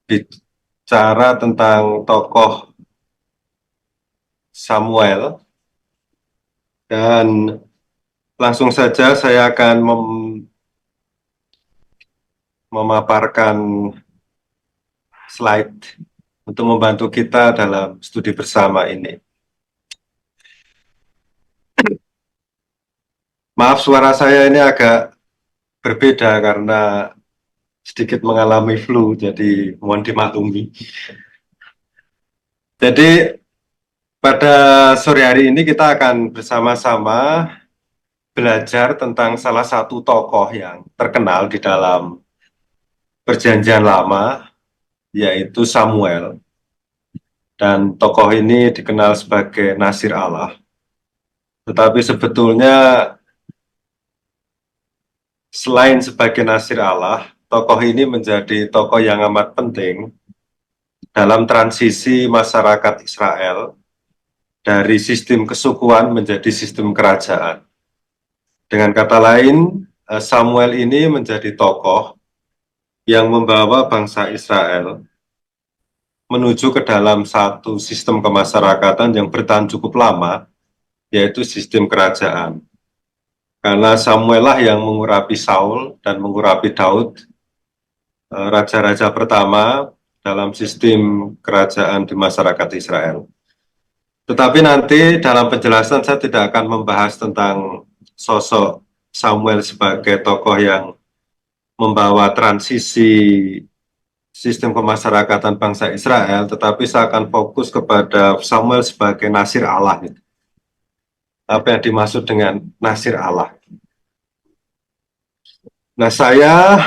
bicara tentang tokoh Samuel, dan langsung saja saya akan memaparkan slide untuk membantu kita dalam studi bersama ini. Maaf, suara saya ini agak berbeda karena sedikit mengalami flu, jadi mohon dimaklumi. Jadi pada sore hari ini kita akan bersama-sama belajar tentang salah satu tokoh yang terkenal di dalam Perjanjian Lama, yaitu Samuel. Dan tokoh ini dikenal sebagai Nasir Allah. Tetapi sebetulnya selain sebagai Nasir Allah, tokoh ini menjadi tokoh yang amat penting dalam transisi masyarakat Israel dari sistem kesukuan menjadi sistem kerajaan. Dengan kata lain, Samuel ini menjadi tokoh yang membawa bangsa Israel menuju ke dalam satu sistem kemasyarakatan yang bertahan cukup lama, yaitu sistem kerajaan. Karena Samuel lah yang mengurapi Saul dan mengurapi Daud, raja-raja pertama dalam sistem kerajaan di masyarakat Israel. Tetapi nanti dalam penjelasan saya tidak akan membahas tentang sosok Samuel sebagai tokoh yang membawa transisi sistem kemasyarakatan bangsa Israel, tetapi saya akan fokus kepada Samuel sebagai Nasir Allah. Apa yang dimaksud dengan Nasir Allah? Nah, saya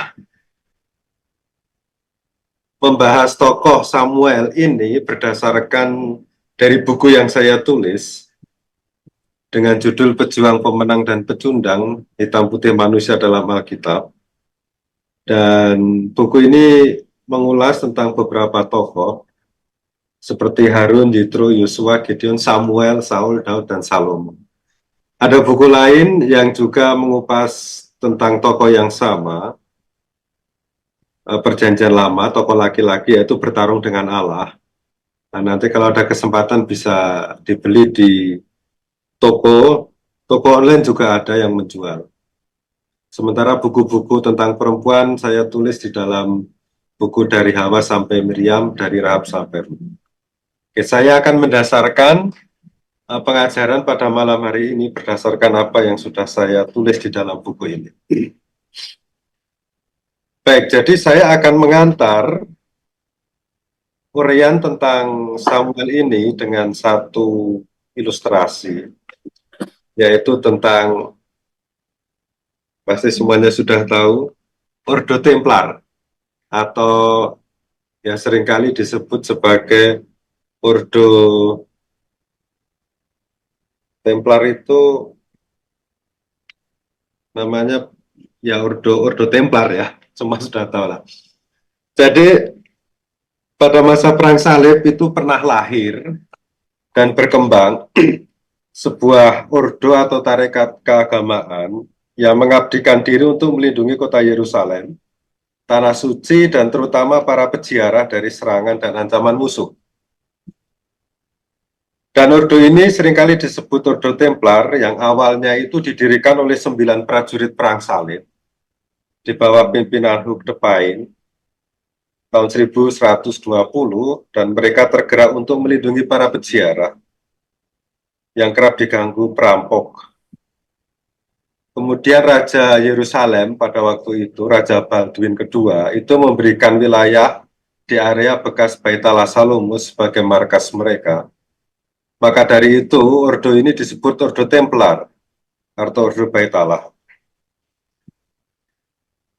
membahas tokoh Samuel ini berdasarkan dari buku yang saya tulis dengan judul Pejuang, Pemenang, dan Pecundang, Hitam Putih Manusia dalam Alkitab. Dan buku ini mengulas tentang beberapa tokoh seperti Harun, Yitro, Yosua, Gideon, Samuel, Saul, Daud, dan Salomo. Ada buku lain yang juga mengupas tentang tokoh yang sama, Perjanjian Lama, tokoh laki-laki, yaitu bertarung dengan Allah. Nah, nanti kalau ada kesempatan bisa dibeli di toko online juga ada yang menjual. Sementara buku-buku tentang perempuan saya tulis di dalam buku Dari Hawa Sampai Miriam, Dari Rahab Sampai Rut. Oke, saya akan mendasarkan pengajaran pada malam hari ini berdasarkan apa yang sudah saya tulis di dalam buku ini. Baik, jadi saya akan mengantar uraian tentang Samuel ini dengan satu ilustrasi, yaitu tentang, pasti semuanya sudah tahu, Ordo Templar, atau yang seringkali disebut sebagai Ordo Templar. Itu namanya ya Ordo Templar ya, semua sudah tahu lah. Jadi pada masa Perang Salib itu pernah lahir dan berkembang sebuah ordo atau tarekat keagamaan yang mengabdikan diri untuk melindungi kota Yerusalem, tanah suci, dan terutama para peziarah dari serangan dan ancaman musuh. Dan ordo ini seringkali disebut Ordo Templar, yang awalnya itu didirikan oleh 9 prajurit Perang Salib di bawah pimpinan Hugh de Payne tahun 1120, dan mereka tergerak untuk melindungi para peziarah yang kerap diganggu perampok. Kemudian Raja Yerusalem pada waktu itu, Raja Baldwin kedua, itu memberikan wilayah di area bekas Bait Allah Salomo sebagai markas mereka. Maka dari itu, ordo ini disebut Ordo Templar, atau Ordo Bait Allah.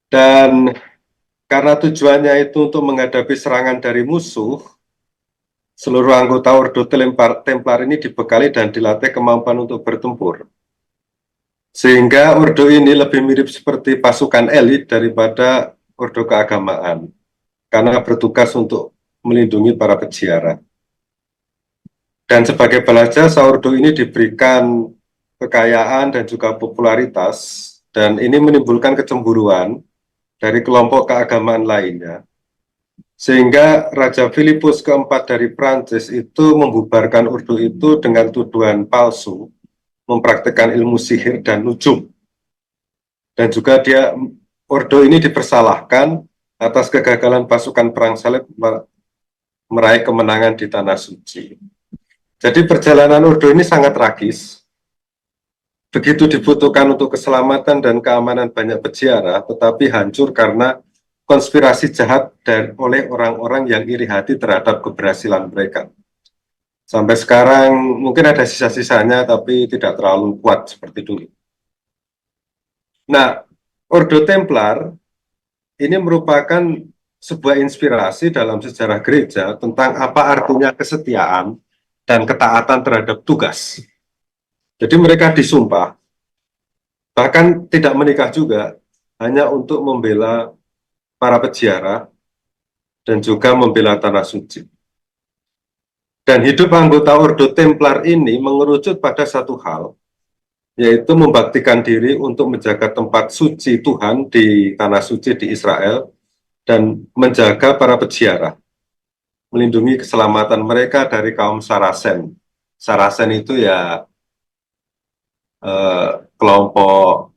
Dan karena tujuannya itu untuk menghadapi serangan dari musuh, seluruh anggota Ordo Templar ini dibekali dan dilatih kemampuan untuk bertempur. Sehingga ordo ini lebih mirip seperti pasukan elit daripada ordo keagamaan, karena bertugas untuk melindungi para peziarah. Dan sebagai balas jasa, ordo ini diberikan kekayaan dan juga popularitas, dan ini menimbulkan kecemburuan dari kelompok keagamaan lainnya. Sehingga Raja Filipus keempat dari Prancis itu membubarkan ordo itu dengan tuduhan palsu, mempraktikkan ilmu sihir dan nujum. Dan juga ordo ini dipersalahkan atas kegagalan pasukan perang salib meraih kemenangan di Tanah Suci. Jadi perjalanan ordo ini sangat tragis. Begitu dibutuhkan untuk keselamatan dan keamanan banyak peziarah, tetapi hancur karena konspirasi jahat oleh orang-orang yang iri hati terhadap keberhasilan mereka. Sampai sekarang mungkin ada sisa-sisanya, tapi tidak terlalu kuat seperti dulu. Nah, Ordo Templar ini merupakan sebuah inspirasi dalam sejarah gereja tentang apa artinya kesetiaan dan ketaatan terhadap tugas. Jadi mereka disumpah, bahkan tidak menikah juga, hanya untuk membela para peziarah dan juga membela Tanah Suci. Dan hidup anggota Ordo Templar ini mengerucut pada satu hal, yaitu membaktikan diri untuk menjaga tempat suci Tuhan di Tanah Suci di Israel dan menjaga para peziarah, melindungi keselamatan mereka dari kaum Saracen. Saracen itu ya kelompok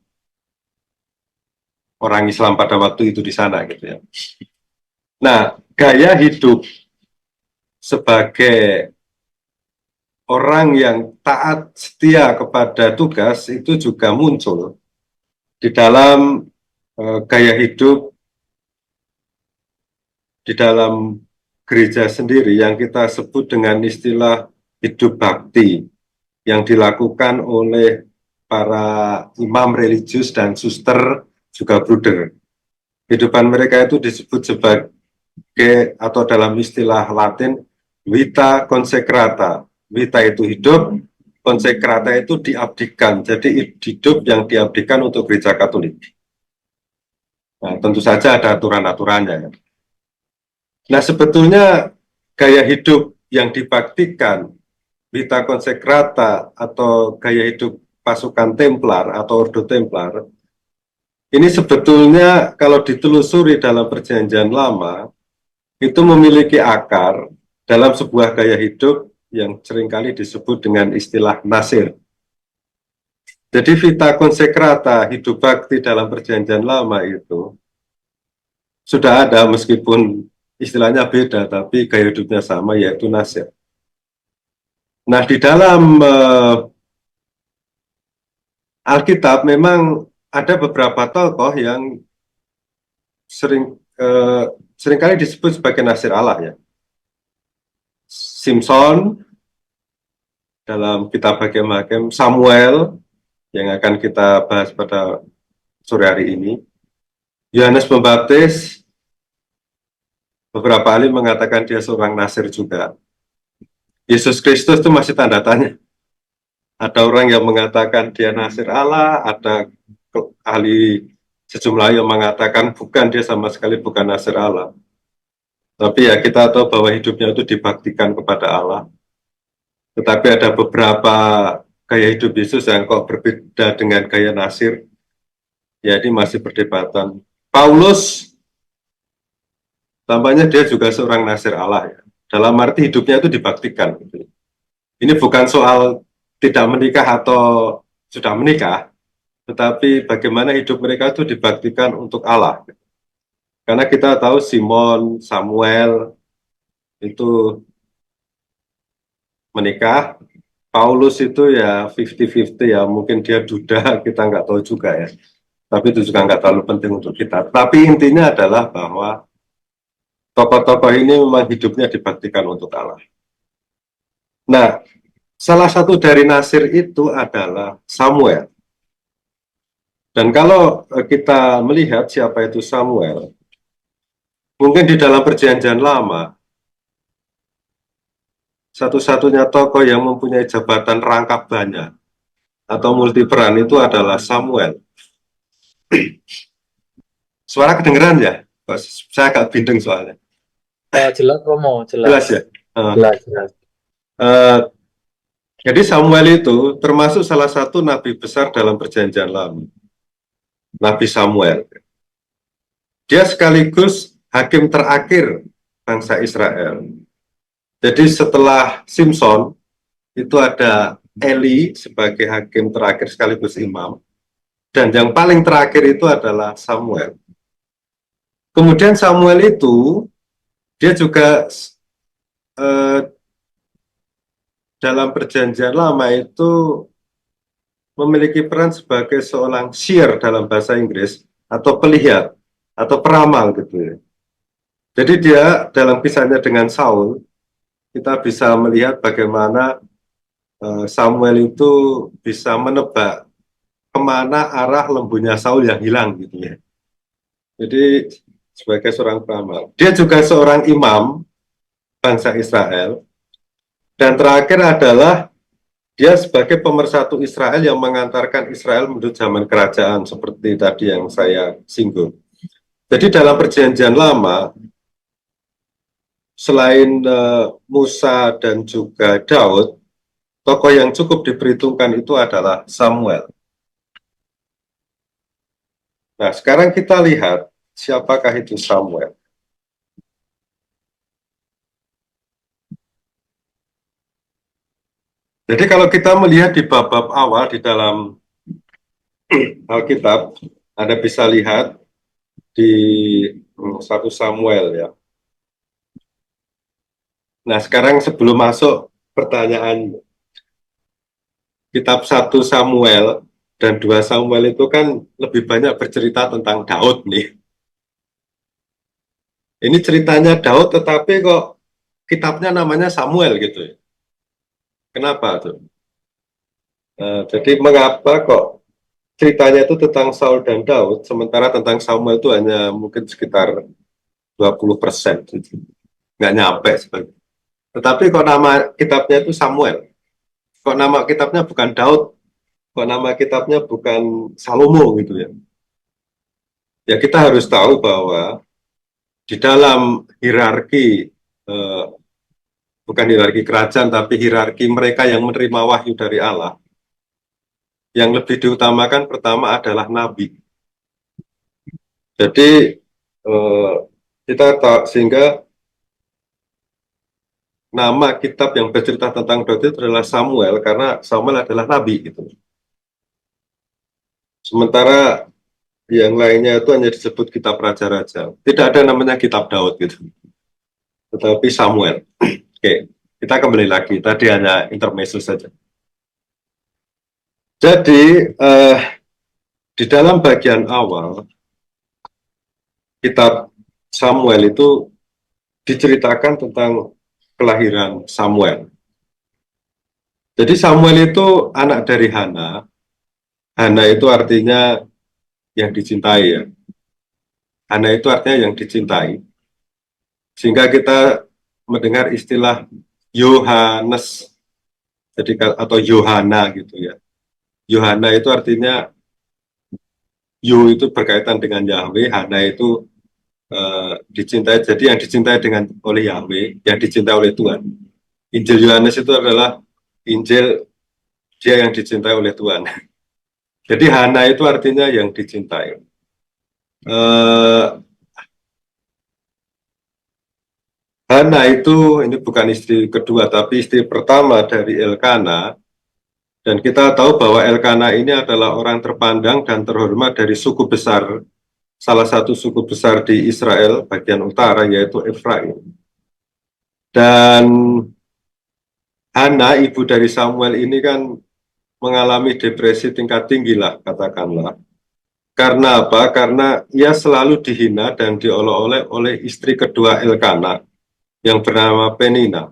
orang Islam pada waktu itu di sana gitu ya. Nah, gaya hidup sebagai orang yang taat setia kepada tugas itu juga muncul di dalam gaya hidup di dalam gereja sendiri yang kita sebut dengan istilah hidup bakti yang dilakukan oleh para imam religius dan suster juga bruder. Kehidupan mereka itu disebut sebagai atau dalam istilah Latin vita consecrata. Vita itu hidup, consecrata itu diabdikan. Jadi hidup yang diabdikan untuk gereja Katolik. Nah, tentu saja ada aturan-aturannya. Nah, sebetulnya gaya hidup yang dibaktikan vita consecrata atau gaya hidup pasukan Templar atau Ordo Templar ini sebetulnya kalau ditelusuri dalam Perjanjian Lama itu memiliki akar dalam sebuah gaya hidup yang seringkali disebut dengan istilah nasir. Jadi vita consecrata, hidup bakti dalam Perjanjian Lama itu sudah ada meskipun istilahnya beda, tapi gaya hidupnya sama, yaitu nasir. Nah, di dalam Alkitab memang ada beberapa tokoh yang seringkali disebut sebagai nasir Allah ya. Simpson dalam kitab Hakim-Hakim, Samuel yang akan kita bahas pada sore hari ini, Yohanes Pembaptis, beberapa ahli mengatakan dia seorang nasir juga. Yesus Kristus itu masih tanda tanya. Ada orang yang mengatakan dia nasir Allah, ada ahli sejumlah yang mengatakan bukan, dia sama sekali bukan nasir Allah. Tapi ya kita tahu bahwa hidupnya itu dibaktikan kepada Allah. Tetapi ada beberapa gaya hidup Yesus yang kok berbeda dengan gaya nasir. Ya ini masih perdebatan. Paulus, tampaknya dia juga seorang nasir Allah ya. Dalam arti hidupnya itu dibaktikan. Ini bukan soal tidak menikah atau sudah menikah, tetapi bagaimana hidup mereka itu dibaktikan untuk Allah. Karena kita tahu Simon, Samuel itu menikah, Paulus itu ya 50-50 ya, mungkin dia duda, kita nggak tahu juga ya. Tapi itu juga nggak terlalu penting untuk kita. Tapi intinya adalah bahwa tokoh-tokoh ini memang hidupnya dibaktikan untuk Allah. Nah, salah satu dari nasir itu adalah Samuel. Dan kalau kita melihat siapa itu Samuel, mungkin di dalam Perjanjian Lama, satu-satunya tokoh yang mempunyai jabatan rangkap banyak atau multiperan itu adalah Samuel. Suara kedengeran ya? Saya agak bindeng soalnya. Jelas, Romo, jelas. Jelas ya? Jelas. Jadi Samuel itu termasuk salah satu nabi besar dalam Perjanjian Lama. Nabi Samuel. Dia sekaligus hakim terakhir bangsa Israel. Jadi setelah Simson itu ada Eli sebagai hakim terakhir sekaligus imam, dan yang paling terakhir itu adalah Samuel. Kemudian Samuel itu dia juga dalam perjanjian lama itu memiliki peran sebagai seorang seer dalam bahasa Inggris, atau pelihat atau peramal gitu ya. Jadi dia dalam kisahnya dengan Saul, kita bisa melihat bagaimana Samuel itu bisa menebak kemana arah lembunya Saul yang hilang gitu ya. Jadi sebagai seorang peramal, dia juga seorang imam bangsa Israel, dan terakhir adalah dia sebagai pemersatu Israel yang mengantarkan Israel menuju zaman kerajaan seperti tadi yang saya singgung. Jadi dalam perjanjian lama, selain Musa dan juga Daud, tokoh yang cukup diperhitungkan itu adalah Samuel. Nah, sekarang kita lihat siapakah itu Samuel. Jadi kalau kita melihat di bab-bab awal di dalam Alkitab, Anda bisa lihat di 1 Samuel ya. Nah, sekarang sebelum masuk pertanyaan, kitab 1 Samuel dan 2 Samuel itu kan lebih banyak bercerita tentang Daud nih. Ini ceritanya Daud, tetapi kok kitabnya namanya Samuel gitu ya. Kenapa tuh? Jadi mengapa kok ceritanya itu tentang Saul dan Daud, sementara tentang Samuel itu hanya mungkin sekitar 20%, gitu. Nggak nyampe sebenarnya. Tetapi kok nama kitabnya itu Samuel, kok nama kitabnya bukan Daud, kok nama kitabnya bukan Salomo gitu ya. Ya kita harus tahu bahwa di dalam hierarki, bukan hierarki kerajaan, tapi hierarki mereka yang menerima wahyu dari Allah, yang lebih diutamakan pertama adalah nabi. Jadi kita tahu, sehingga nama kitab yang bercerita tentang Daud itu adalah Samuel, karena Samuel adalah nabi gitu. Sementara yang lainnya itu hanya disebut kitab raja-raja. Tidak ada namanya kitab Daud gitu. Tetapi Samuel. Oke, kita kembali lagi. Tadi hanya intermezzo saja. Jadi di dalam bagian awal kitab Samuel itu diceritakan tentang kelahiran Samuel. Jadi Samuel itu anak dari Hana. Hana itu artinya yang dicintai ya. Hana itu artinya yang dicintai. Sehingga kita mendengar istilah Yohanes, jadi atau Yohana gitu ya. Yohana itu artinya Yo itu berkaitan dengan Yahweh, Hana itu dicintai. Jadi yang dicintai oleh Yahweh, yang dicintai oleh Tuhan. Injil Yohanes itu adalah Injil dia yang dicintai oleh Tuhan. Jadi Hana itu artinya yang dicintai. Hana itu ini bukan istri kedua, tapi istri pertama dari Elkana. Dan kita tahu bahwa Elkana ini adalah orang terpandang dan terhormat dari suku besar, salah satu suku besar di Israel bagian utara, yaitu Efraim. Dan Hana, ibu dari Samuel ini kan mengalami depresi tingkat tinggi lah, katakanlah. Karena apa? Karena ia selalu dihina dan diolok-olek oleh istri kedua Elkana yang bernama Penina.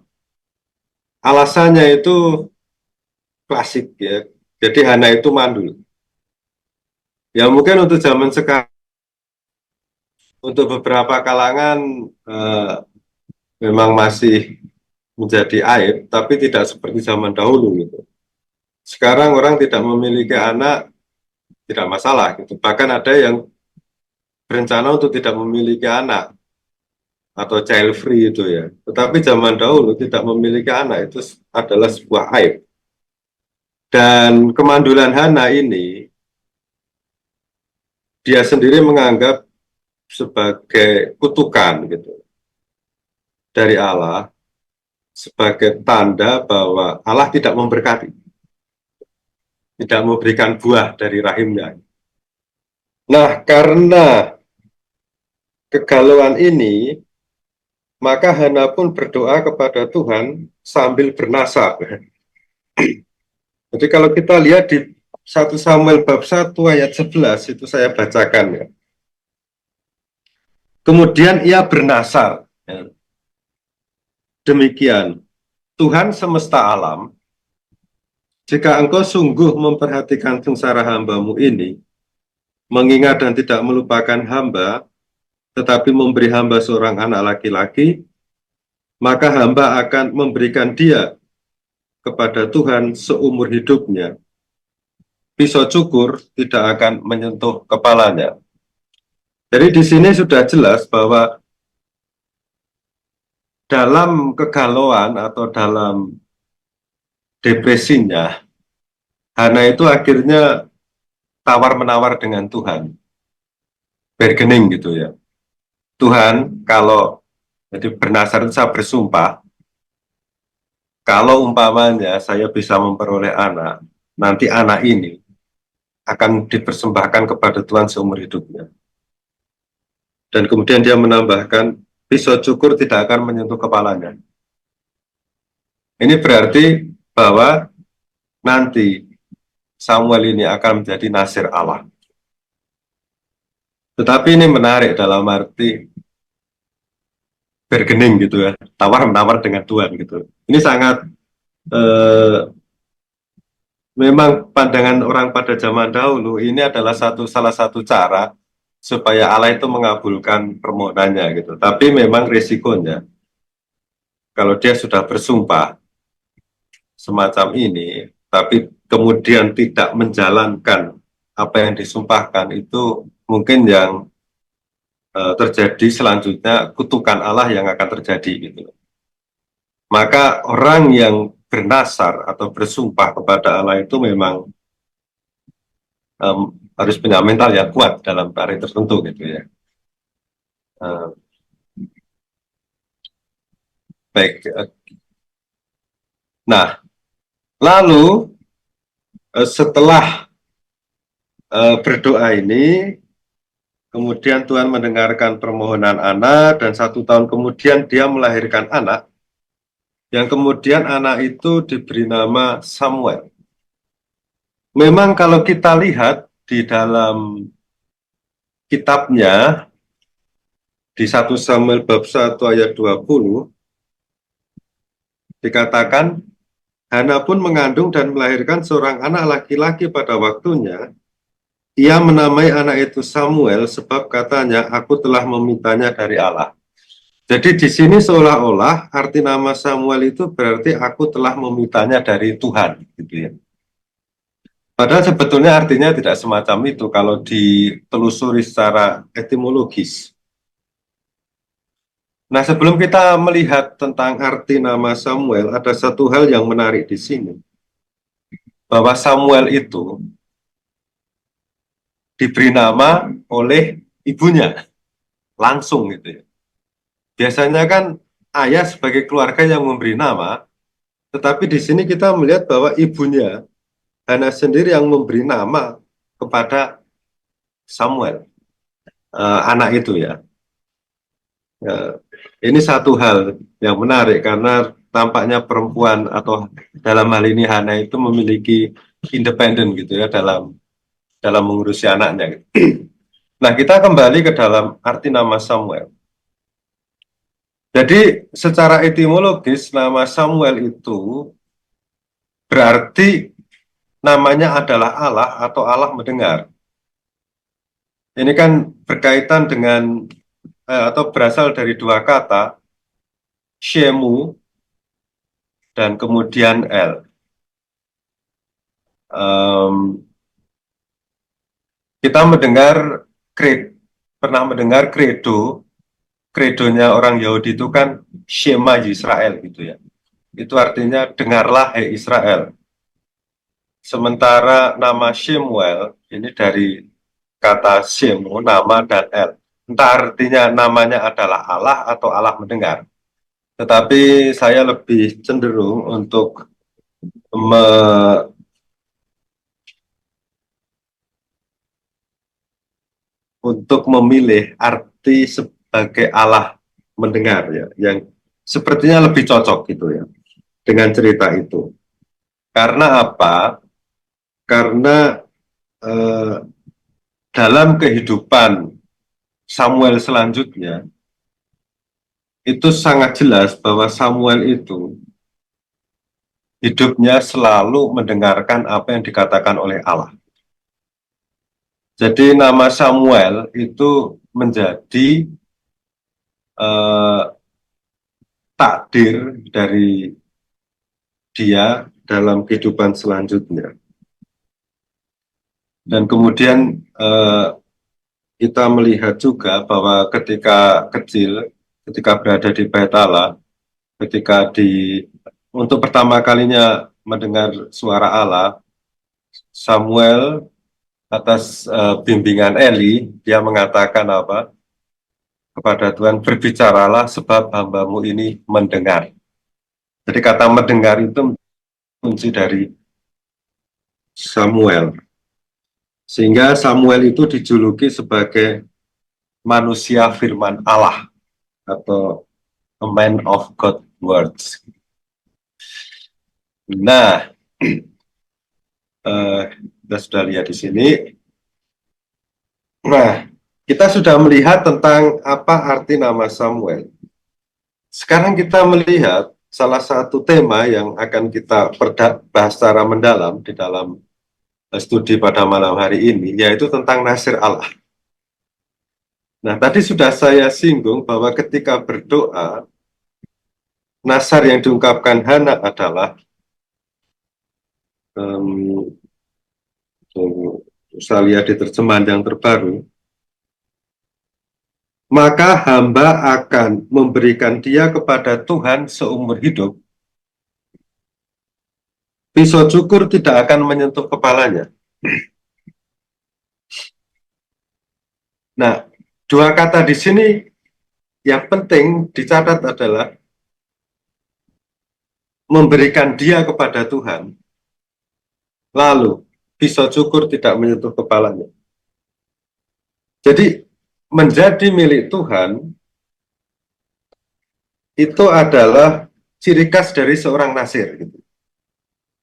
Alasannya itu klasik ya. Jadi Hana itu mandul. Ya mungkin untuk zaman sekarang, untuk beberapa kalangan memang masih menjadi aib, tapi tidak seperti zaman dahulu gitu. Sekarang orang tidak memiliki anak tidak masalah gitu. Bahkan ada yang berencana untuk tidak memiliki anak atau child free itu ya. Tetapi zaman dahulu tidak memiliki anak itu adalah sebuah aib. Dan kemandulan Hana ini dia sendiri menganggap sebagai kutukan gitu. dari Allah sebagai tanda bahwa Allah tidak memberkati, tidak memberikan buah dari rahimnya. Nah, karena kegalauan ini, maka Hana pun berdoa kepada Tuhan sambil bernasab. Jadi kalau kita lihat di 1 Samuel bab 1 ayat 11, itu saya bacakan ya. Kemudian ia bernasar. Ya. Demikian, Tuhan semesta alam, jika engkau sungguh memperhatikan sengsara hamba-Mu ini, mengingat dan tidak melupakan hamba, tetapi memberi hamba seorang anak laki-laki, maka hamba akan memberikan dia kepada Tuhan seumur hidupnya. Pisau cukur tidak akan menyentuh kepalanya. Jadi di sini sudah jelas bahwa dalam kegalauan atau dalam depresinya, Hana itu akhirnya tawar-menawar dengan Tuhan. Bargaining gitu ya. Tuhan, kalau jadi bernasar itu saya bersumpah, kalau umpamanya saya bisa memperoleh anak, nanti anak ini akan dipersembahkan kepada Tuhan seumur hidupnya. Dan kemudian dia menambahkan, pisau cukur tidak akan menyentuh kepalanya. Ini berarti bahwa nanti Samuel ini akan menjadi nasir Allah. Tetapi ini menarik dalam arti bargaining gitu ya, tawar-menawar dengan Tuhan gitu. Ini sangat memang pandangan orang pada zaman dahulu ini adalah salah satu cara supaya Allah itu mengabulkan permohonannya gitu. Tapi memang risikonya kalau dia sudah bersumpah semacam ini, tapi kemudian tidak menjalankan apa yang disumpahkan, itu mungkin yang terjadi selanjutnya kutukan Allah yang akan terjadi gitu. Maka orang yang bernasar atau bersumpah kepada Allah itu memang harus punya mental yang kuat dalam tarik tertentu gitu ya. Baik. Nah, lalu setelah berdoa ini, kemudian Tuhan mendengarkan permohonan anak, dan 1 tahun kemudian dia melahirkan anak, yang kemudian anak itu diberi nama Samuel. Memang kalau kita lihat di dalam kitabnya, di 1 Samuel bab 1 ayat 20, dikatakan, Hana pun mengandung dan melahirkan seorang anak laki-laki pada waktunya. Ia menamai anak itu Samuel sebab katanya, aku telah memintanya dari Allah. Jadi di sini seolah-olah arti nama Samuel itu berarti aku telah memintanya dari Tuhan, gitu ya. Padahal sebetulnya artinya tidak semacam itu kalau ditelusuri secara etimologis. Nah, sebelum kita melihat tentang arti nama Samuel, ada satu hal yang menarik di sini. Bahwa Samuel itu diberi nama oleh ibunya, langsung gitu ya. Biasanya kan ayah sebagai keluarga yang memberi nama, tetapi di sini kita melihat bahwa ibunya, Hana sendiri yang memberi nama kepada Samuel, anak itu ya. Ini satu hal yang menarik karena tampaknya perempuan atau dalam hal ini Hana itu memiliki independen gitu ya dalam mengurusi anaknya. Nah, kita kembali ke dalam arti nama Samuel. Jadi secara etimologis nama Samuel itu berarti namanya adalah Allah atau Allah mendengar. Ini kan berkaitan dengan atau berasal dari dua kata, Shemu dan kemudian El. Kita pernah mendengar kredonya orang Yahudi itu kan Shema Yisrael gitu ya. Itu artinya dengarlah hai Israel. Sementara nama Shemuel ini dari kata Shemu, nama, dan El. Entah artinya namanya adalah Allah atau Allah mendengar. Tetapi saya lebih cenderung untuk memilih arti sebagai Allah mendengar ya, yang sepertinya lebih cocok gitu ya dengan cerita itu. Karena apa? Karena eh, dalam kehidupan Samuel selanjutnya itu sangat jelas bahwa Samuel itu hidupnya selalu mendengarkan apa yang dikatakan oleh Allah. Jadi nama Samuel itu menjadi eh, takdir dari dia dalam kehidupan selanjutnya. Dan kemudian kita melihat juga bahwa ketika kecil, ketika berada di Bait Allah, ketika untuk pertama kalinya mendengar suara Allah, Samuel atas bimbingan Eli, dia mengatakan apa? Kepada Tuhan, berbicaralah sebab hambamu ini mendengar. Jadi kata mendengar itu kunci dari Samuel. Sehingga Samuel itu dijuluki sebagai manusia firman Allah atau a man of God words. Nah, kita sudah lihat di sini. Nah, kita sudah melihat tentang apa arti nama Samuel. Sekarang kita melihat salah satu tema yang akan kita bahas secara mendalam di dalam studi pada malam hari ini, yaitu tentang nasir Allah. Nah, tadi sudah saya singgung bahwa ketika berdoa, nasar yang diungkapkan Hana adalah saya lihat di terjemahan yang terbaru, maka hamba akan memberikan dia kepada Tuhan seumur hidup. Pisau cukur tidak akan menyentuh kepalanya. Nah, dua kata di sini yang penting dicatat adalah memberikan dia kepada Tuhan, lalu pisau cukur tidak menyentuh kepalanya. Jadi menjadi milik Tuhan itu adalah ciri khas dari seorang nasir. Gitu.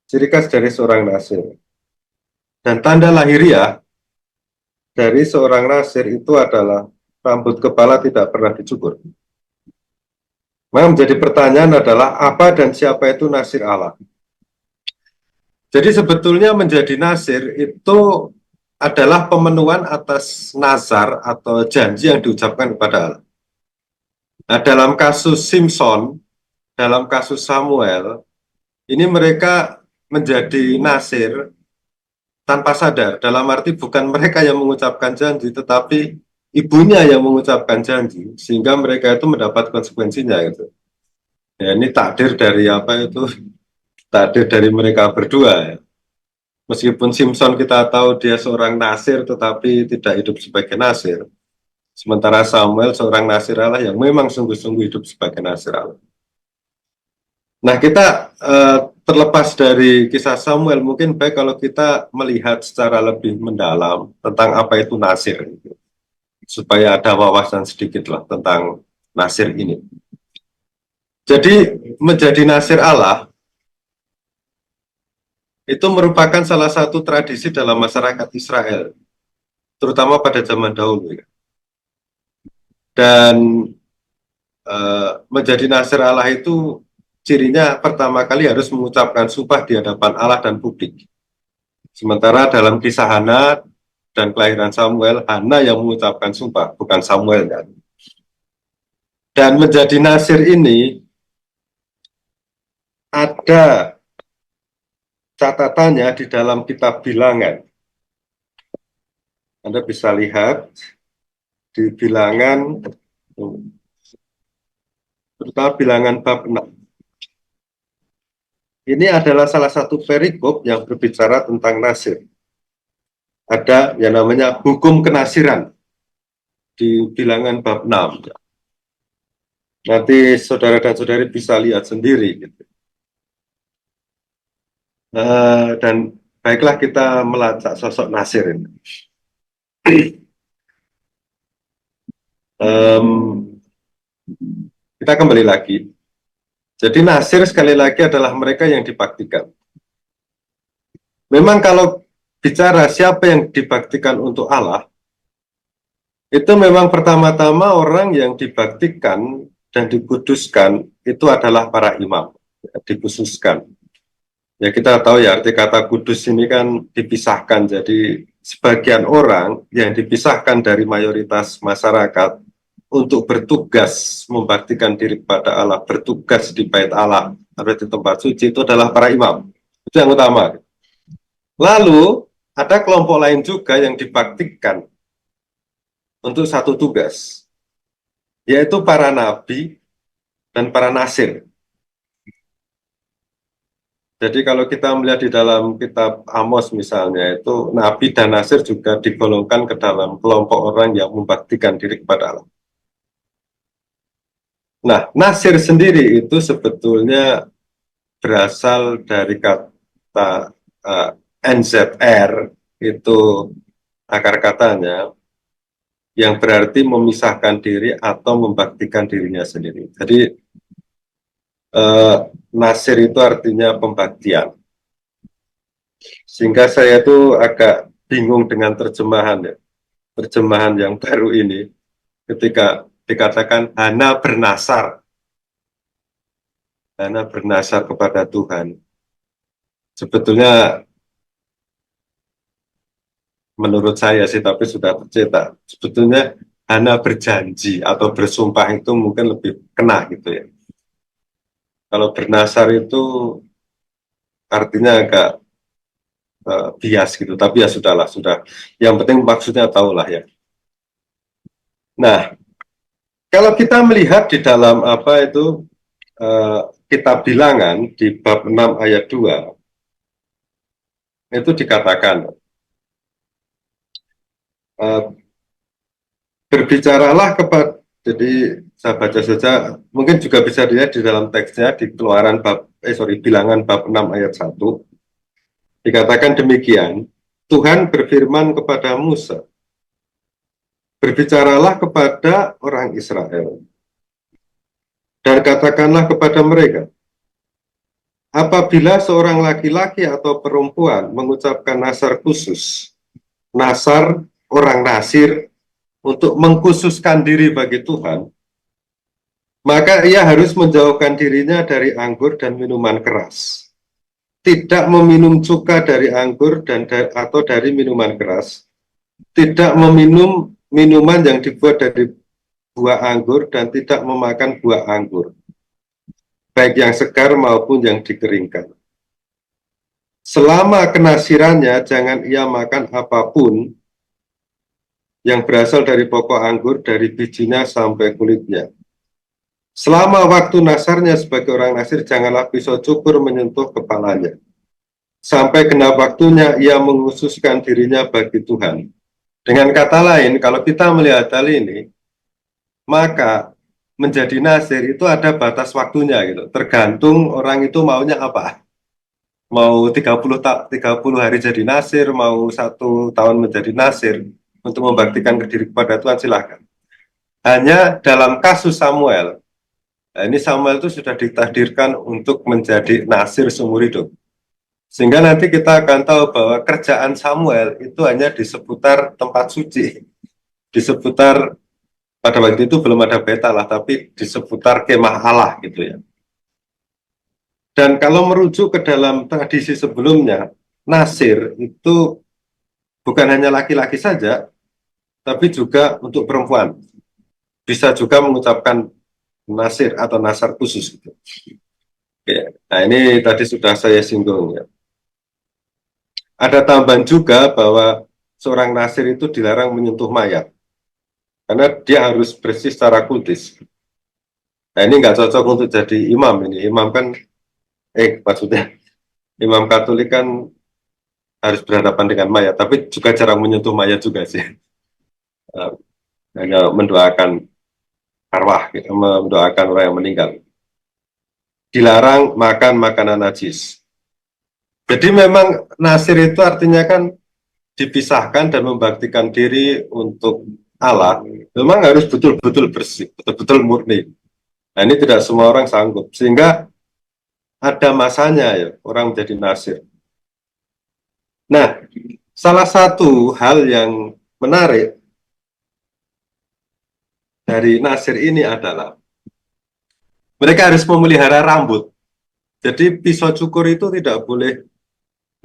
Ciri khas dari seorang nasir. Dan tanda lahiriah dari seorang nasir itu adalah rambut kepala tidak pernah dicukur. Maka menjadi pertanyaan adalah apa dan siapa itu nasir Allah? Jadi sebetulnya menjadi nasir itu adalah pemenuhan atas nazar atau janji yang diucapkan kepada Allah. Nah, dalam kasus Simpson, dalam kasus Samuel, ini mereka menjadi nasir tanpa sadar. Dalam arti bukan mereka yang mengucapkan janji, tetapi ibunya yang mengucapkan janji, sehingga mereka itu mendapat konsekuensinya. Gitu. Ya, ini takdir dari apa itu? Takdir dari mereka berdua. Ya. Meskipun Simpson kita tahu dia seorang nasir, tetapi tidak hidup sebagai nasir. Sementara Samuel seorang nasir Allah yang memang sungguh-sungguh hidup sebagai nasir Allah. Nah, kita terlepas dari kisah Samuel, mungkin baik kalau kita melihat secara lebih mendalam tentang apa itu nasir, supaya ada wawasan sedikit lah tentang nasir ini. Jadi menjadi nasir Allah itu merupakan salah satu tradisi dalam masyarakat Israel, terutama pada zaman dahulu. Dan menjadi nasir Allah itu cirinya pertama kali harus mengucapkan sumpah di hadapan Allah dan publik. Sementara dalam kisah Hana dan kelahiran Samuel, Hana yang mengucapkan sumpah, bukan Samuel. Kan? Dan menjadi nasir ini ada catatannya di dalam kitab Bilangan. Anda bisa lihat di Bilangan, terutama Bilangan bab 6. Ini adalah salah satu perikop yang berbicara tentang nasir. Ada yang namanya hukum kenasiran di Bilangan bab 6. Nanti saudara dan saudari bisa lihat sendiri. Gitu. Dan baiklah kita melacak sosok Nasir ini. Kita kembali lagi. Jadi Nasir sekali lagi adalah mereka yang dibaktikan. Memang kalau bicara siapa yang dibaktikan untuk Allah, itu memang pertama-tama orang yang dibaktikan dan dikuduskan itu adalah para imam, ya, dikhususkan. Ya kita tahu ya arti kata kudus ini kan dipisahkan, jadi sebagian orang yang dipisahkan dari mayoritas masyarakat untuk bertugas membaktikan diri kepada Allah, bertugas di bait Allah atau di tempat suci itu adalah para imam. Itu yang utama. Lalu ada kelompok lain juga yang dibaktikan untuk satu tugas, yaitu para nabi dan para nasir. Jadi kalau kita melihat di dalam kitab Amos misalnya, itu nabi dan nasir juga digolongkan ke dalam kelompok orang yang membaktikan diri kepada Allah. Nah, nasir sendiri itu sebetulnya berasal dari kata NZR, itu akar katanya, yang berarti memisahkan diri atau membaktikan dirinya sendiri. Jadi nasir itu artinya pembaktian. Sehingga saya tuh agak bingung dengan terjemahan ya. Terjemahan yang baru ini ketika dikatakan hana bernasar kepada Tuhan. Sebetulnya menurut saya sih, tapi sudah tercetak, sebetulnya hana berjanji atau bersumpah itu mungkin lebih kena gitu ya. Kalau bernasar itu artinya agak bias gitu, tapi ya sudahlah, sudah. Yang penting maksudnya tahulah ya. Nah, kalau kita melihat di dalam apa itu kitab Bilangan di bab 6 ayat 2 itu dikatakan berbicaralah kepada, jadi saya baca saja, mungkin juga bisa dilihat di dalam teksnya di Bilangan bab 6 ayat 1 dikatakan demikian, Tuhan berfirman kepada Musa, berbicaralah kepada orang Israel dan katakanlah kepada mereka, apabila seorang laki-laki atau perempuan mengucapkan nasar khusus, nasar orang nasir untuk mengkhususkan diri bagi Tuhan, maka ia harus menjauhkan dirinya dari anggur dan minuman keras. Tidak meminum cuka dari anggur atau dari minuman keras. Tidak meminum minuman yang dibuat dari buah anggur dan tidak memakan buah anggur, baik yang segar maupun yang dikeringkan. Selama kenasirannya, jangan ia makan apapun yang berasal dari pokok anggur, dari bijinya sampai kulitnya. Selama waktu nasarnya sebagai orang nasir, janganlah pisau cukur menyentuh kepalanya. Sampai genap waktunya, ia mengkhususkan dirinya bagi Tuhan. Dengan kata lain, kalau kita melihat hal ini, maka menjadi nasir itu ada batas waktunya gitu. Tergantung orang itu maunya apa. Mau 30 hari jadi nasir, mau 1 tahun menjadi nasir untuk membaktikan diri kepada Tuhan, silahkan. Hanya dalam kasus Samuel, nah ini Samuel itu sudah ditakdirkan untuk menjadi nasir seumur hidup. Sehingga nanti kita akan tahu bahwa kerjaan Samuel itu hanya di seputar tempat suci. Di seputar, pada waktu itu belum ada bait Allah, tapi di seputar kemah Allah gitu ya. Dan kalau merujuk ke dalam tradisi sebelumnya, nasir itu bukan hanya laki-laki saja, tapi juga untuk perempuan. Bisa juga mengucapkan nasir atau nasar khusus. Gitu. Oke. Nah ini tadi sudah saya singgung ya. Ada tambahan juga bahwa seorang nasir itu dilarang menyentuh mayat. Karena dia harus bersih secara kultis. Nah ini nggak cocok untuk jadi imam ini. Imam kan, maksudnya imam Katolik kan harus berhadapan dengan mayat, tapi juga jarang menyentuh mayat juga sih. Hanya mendoakan. arwah, kita mendoakan orang yang meninggal. Dilarang makan makanan najis. Jadi memang nasir itu artinya kan dipisahkan dan membaktikan diri untuk Allah. Memang harus betul-betul bersih, betul-betul murni. Nah ini tidak semua orang sanggup, sehingga ada masanya ya orang menjadi nasir. Nah, salah satu hal yang menarik dari nasir ini adalah mereka harus memelihara rambut. Jadi pisau cukur itu tidak boleh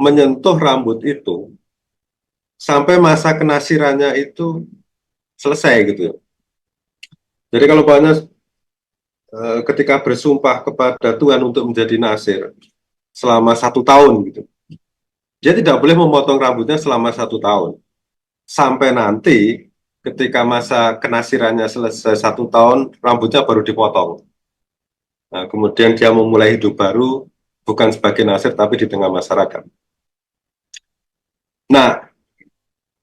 menyentuh rambut itu sampai masa kenasirannya itu selesai gitu ya. Jadi kalau banyak ketika bersumpah kepada Tuhan untuk menjadi nasir selama 1 tahun gitu, dia tidak boleh memotong rambutnya selama 1 tahun. Sampai nanti ketika masa kenasirannya selesai 1 tahun, rambutnya baru dipotong. Nah, kemudian dia memulai hidup baru, bukan sebagai nasir tapi di tengah masyarakat. Nah,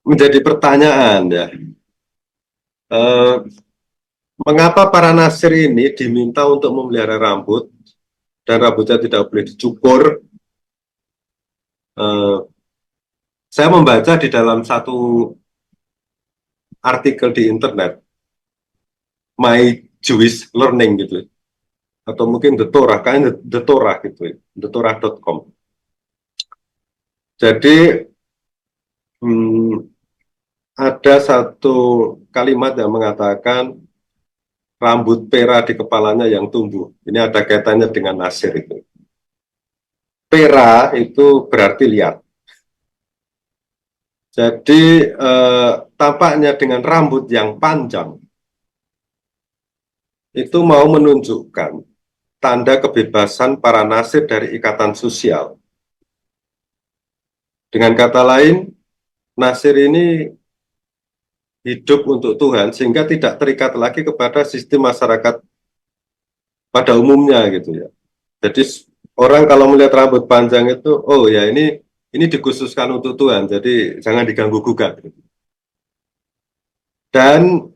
menjadi pertanyaan ya, eh, mengapa para nasir ini diminta untuk memelihara rambut dan rambutnya tidak boleh dicukur? Eh, saya membaca di dalam satu artikel di internet, My Jewish Learning gitu, atau mungkin The Torah, kayaknya The Torah gitu ya, thetorah.com. Jadi ada satu kalimat yang mengatakan rambut pera di kepalanya yang tumbuh. Ini ada kaitannya dengan nasir itu. Pera itu berarti lihat. Jadi tampaknya dengan rambut yang panjang itu mau menunjukkan tanda kebebasan para nasir dari ikatan sosial. Dengan kata lain, nasir ini hidup untuk Tuhan sehingga tidak terikat lagi kepada sistem masyarakat pada umumnya gitu ya. Jadi orang kalau melihat rambut panjang itu, oh ya ini dikhususkan untuk Tuhan, jadi jangan diganggu gugat. Dan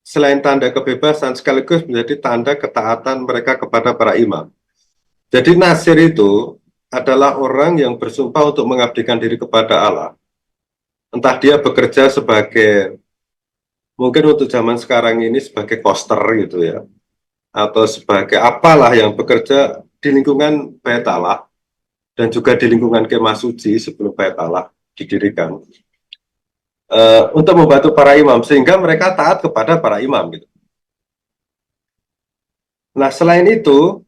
selain tanda kebebasan, sekaligus menjadi tanda ketaatan mereka kepada para imam. Jadi nasir itu adalah orang yang bersumpah untuk mengabdikan diri kepada Allah. Entah dia bekerja sebagai, mungkin untuk zaman sekarang ini sebagai koster gitu ya, atau sebagai apalah yang bekerja di lingkungan Bait Allah, dan juga di lingkungan kemah suci sebelum Bait Allah didirikan. Untuk membantu para imam, sehingga mereka taat kepada para imam gitu. Nah, selain itu,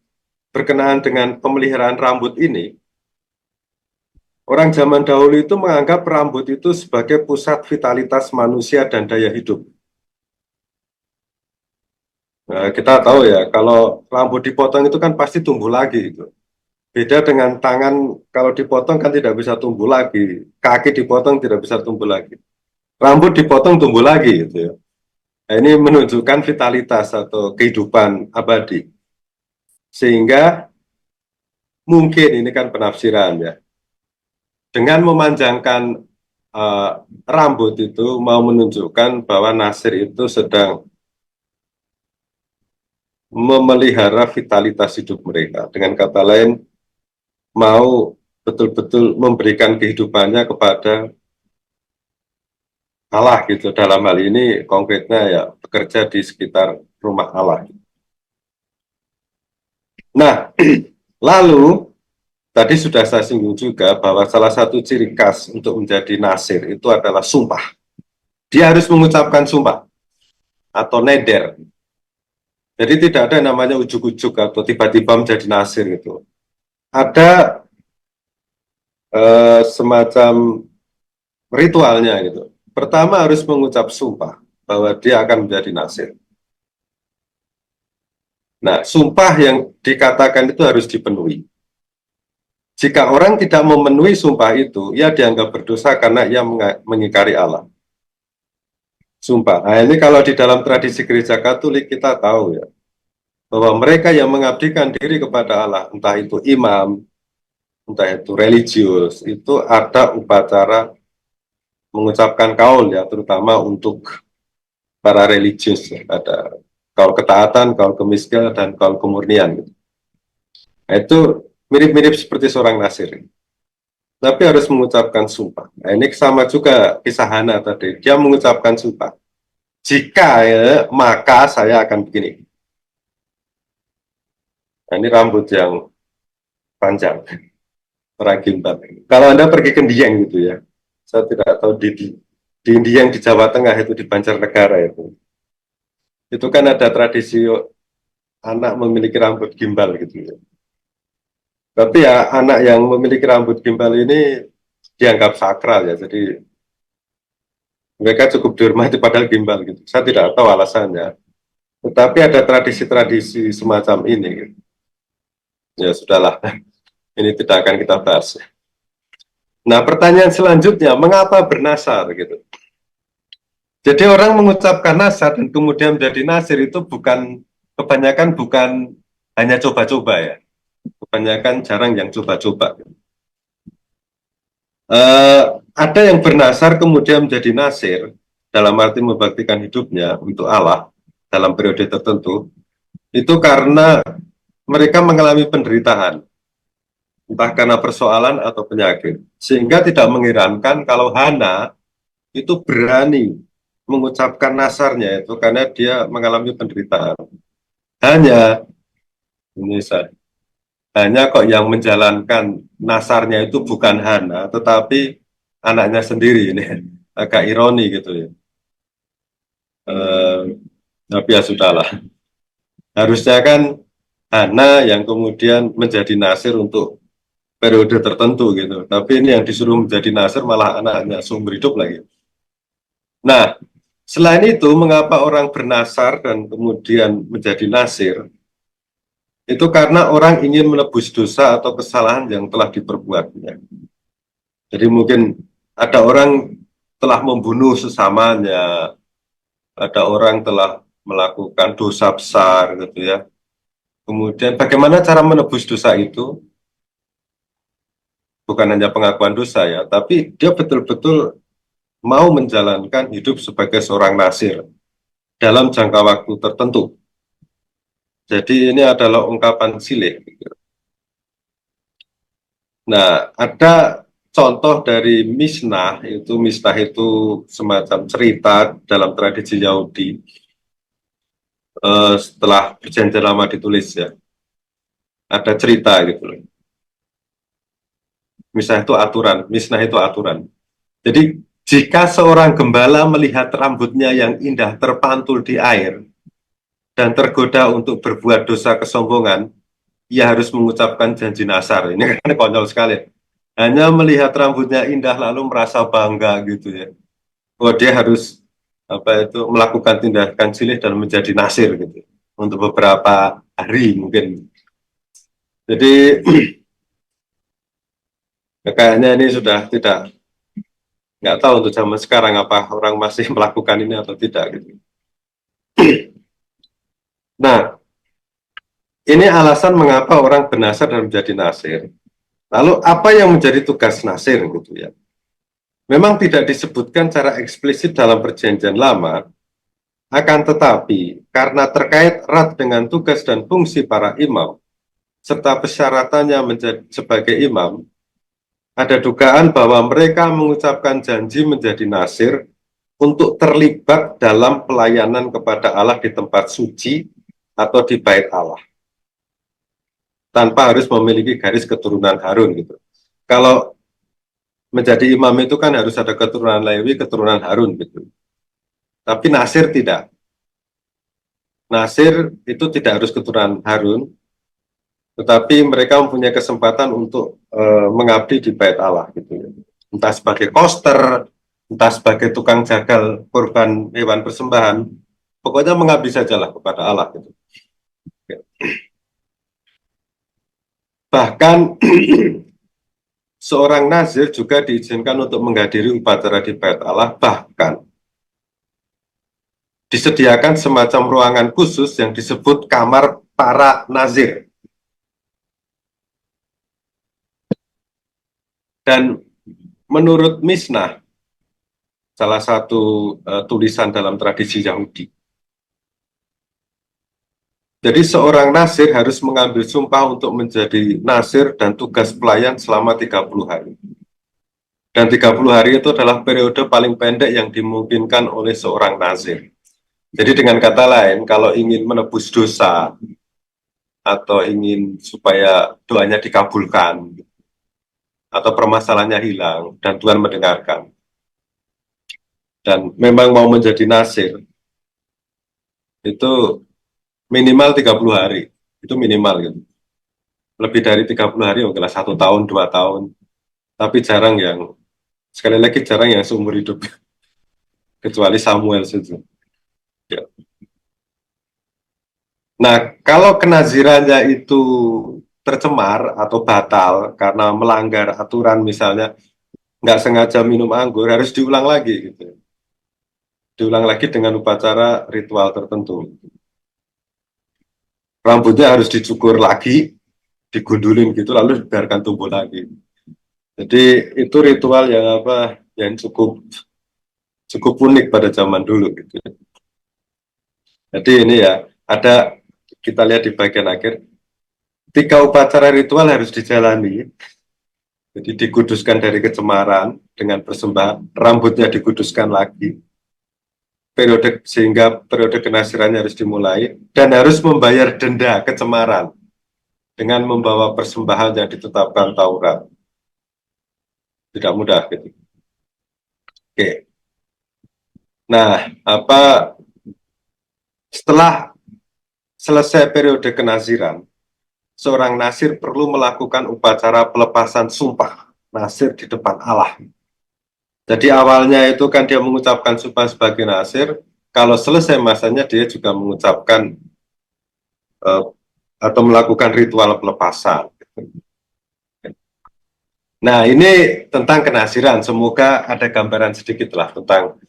berkenaan dengan pemeliharaan rambut ini, orang zaman dahulu itu menganggap rambut itu sebagai pusat vitalitas manusia dan daya hidup. Nah, kita tahu ya, kalau rambut dipotong itu kan pasti tumbuh lagi gitu. Beda dengan tangan, kalau dipotong kan tidak bisa tumbuh lagi, kaki dipotong tidak bisa tumbuh lagi. Rambut dipotong tumbuh lagi gitu ya. Nah, ini menunjukkan vitalitas atau kehidupan abadi. Sehingga mungkin ini kan penafsiran ya. Dengan memanjangkan rambut itu mau menunjukkan bahwa nasir itu sedang memelihara vitalitas hidup mereka. Dengan kata lain, mau betul-betul memberikan kehidupannya kepada Allah gitu. Dalam hal ini konkretnya ya bekerja di sekitar rumah Allah. Nah, lalu tadi sudah saya singgung juga bahwa salah satu ciri khas untuk menjadi nasir itu adalah sumpah. Dia harus mengucapkan sumpah atau neder. Jadi tidak ada yang namanya ujuk-ujuk atau tiba-tiba menjadi nasir gitu. Ada semacam ritualnya gitu. Pertama harus mengucap sumpah bahwa dia akan menjadi nasir. Nah, sumpah yang dikatakan itu harus dipenuhi. Jika orang tidak memenuhi sumpah itu, ia dianggap berdosa karena ia mengingkari Allah. Sumpah. Nah, ini kalau di dalam tradisi gereja Katolik kita tahu ya, bahwa mereka yang mengabdikan diri kepada Allah, entah itu imam, entah itu religius, itu ada upacara mengucapkan kaul ya, terutama untuk para religius, ada kaul ketaatan, kaul kemiskinan, dan kaul kemurnian. Gitu. Nah, itu mirip-mirip seperti seorang nasir, tapi harus mengucapkan sumpah. Nah, ini sama juga kisah Hana tadi, dia mengucapkan sumpah. Jika ya, maka saya akan begini. Nah, ini rambut yang panjang, orang gimbal. Kalau Anda pergi ke Dieng gitu ya, saya tidak tahu di Dieng di Jawa Tengah itu di Banjarnegara itu kan ada tradisi anak memiliki rambut gimbal gitu ya. Tapi ya anak yang memiliki rambut gimbal ini dianggap sakral ya, jadi mereka cukup dihormati padahal gimbal gitu. Saya tidak tahu alasannya, tetapi ada tradisi-tradisi semacam ini. Gitu. Ya sudahlah, ini tidak akan kita bahas. Nah, pertanyaan selanjutnya, mengapa bernasar gitu? Jadi orang mengucapkan nasar dan kemudian menjadi nasir itu kebanyakan bukan hanya coba-coba ya. Kebanyakan jarang yang coba-coba. Ada yang bernasar kemudian menjadi nasir dalam arti membaktikan hidupnya untuk Allah dalam periode tertentu, itu karena mereka mengalami penderitaan, entah karena persoalan atau penyakit. Sehingga tidak mengherankan kalau Hana itu berani mengucapkan nasarnya itu karena dia mengalami penderitaan. Hanya ini saya, hanya kok yang menjalankan nasarnya itu bukan Hana, tetapi anaknya sendiri ini agak ironi gitu ya. Eh, tapi ya sudahlah. Harusnya kan Hana yang kemudian menjadi nasir untuk periode tertentu gitu. Tapi ini yang disuruh menjadi nasir malah anaknya seumur hidup lagi. Nah, selain itu, mengapa orang bernasar dan kemudian menjadi nasir? Itu karena orang ingin menebus dosa atau kesalahan yang telah diperbuatnya. Jadi mungkin ada orang telah membunuh sesamanya, ada orang telah melakukan dosa besar gitu ya. Kemudian bagaimana cara menebus dosa itu? Bukan hanya pengakuan dosa ya, tapi dia betul-betul mau menjalankan hidup sebagai seorang nasir dalam jangka waktu tertentu. Jadi ini adalah ungkapan silih. Nah, ada contoh dari Misnah itu semacam cerita dalam tradisi Yahudi setelah perjanjian lama ditulis ya. Ada cerita gitu loh. Misnah itu aturan. Jadi jika seorang gembala melihat rambutnya yang indah terpantul di air dan tergoda untuk berbuat dosa kesombongan, ia harus mengucapkan janji nasar. Ini kan konyol sekali. Hanya melihat rambutnya indah lalu merasa bangga gitu ya. Oh dia harus melakukan tindakan silih dan menjadi nasir gitu untuk beberapa hari mungkin. Jadi kayaknya ini sudah nggak tahu untuk zaman sekarang apa orang masih melakukan ini atau tidak gitu. Nah, ini alasan mengapa orang bernasar dan menjadi nasir. Lalu apa yang menjadi tugas nasir gitu ya? Memang tidak disebutkan secara eksplisit dalam perjanjian lama, akan tetapi karena terkait erat dengan tugas dan fungsi para imam, serta persyaratannya menjadi sebagai imam, ada dugaan bahwa mereka mengucapkan janji menjadi nasir untuk terlibat dalam pelayanan kepada Allah di tempat suci atau di bait Allah, tanpa harus memiliki garis keturunan Harun gitu. Kalau menjadi imam itu kan harus ada keturunan Lewi, keturunan Harun gitu. Tapi nasir tidak. Nasir itu tidak harus keturunan Harun, tetapi mereka mempunyai kesempatan untuk mengabdi di bait Allah gitu ya. Entah sebagai koster, entah sebagai tukang jagal korban hewan persembahan, pokoknya mengabdi sajalah kepada Allah gitu. Bahkan seorang nazir juga diizinkan untuk menghadiri upacara di bait Allah, bahkan disediakan semacam ruangan khusus yang disebut kamar para nazir. Dan menurut Misnah, salah satu tulisan dalam tradisi Yahudi. Jadi seorang nasir harus mengambil sumpah untuk menjadi nasir dan tugas pelayan selama 30 hari. Dan 30 hari itu adalah periode paling pendek yang dimungkinkan oleh seorang nasir. Jadi dengan kata lain, kalau ingin menebus dosa atau ingin supaya doanya dikabulkan atau permasalahannya hilang dan Tuhan mendengarkan dan memang mau menjadi nasir, itu minimal 30 hari. Itu minimal gitu. Lebih dari 30 hari mungkin 1 tahun, 2 tahun. Tapi jarang yang, sekali lagi jarang yang seumur hidup. Kecuali Samuel saja. Ya. Nah, kalau kenazirannya itu tercemar atau batal karena melanggar aturan misalnya nggak sengaja minum anggur, harus diulang lagi gitu. Diulang lagi dengan upacara ritual tertentu. Rambutnya harus dicukur lagi, digundulin gitu, lalu dibiarkan tumbuh lagi. Jadi itu ritual yang apa, yang cukup cukup unik pada zaman dulu gitu. Jadi ini ya, ada kita lihat di bagian akhir, 3 upacara ritual harus dijalani. Jadi dikuduskan dari kecemaran dengan persembahan, rambutnya dikuduskan lagi, sehingga periode kenasirannya harus dimulai, dan harus membayar denda kecemaran dengan membawa persembahan yang ditetapkan Taurat. Tidak mudah gitu. Oke. Nah, setelah selesai periode kenaziran, seorang nasir perlu melakukan upacara pelepasan sumpah nasir di depan Allah. Jadi awalnya itu kan dia mengucapkan sumpah sebagai nasir, kalau selesai masanya dia juga mengucapkan atau melakukan ritual pelepasan. Nah, ini tentang kenasiran. Semoga ada gambaran sedikit lah tentang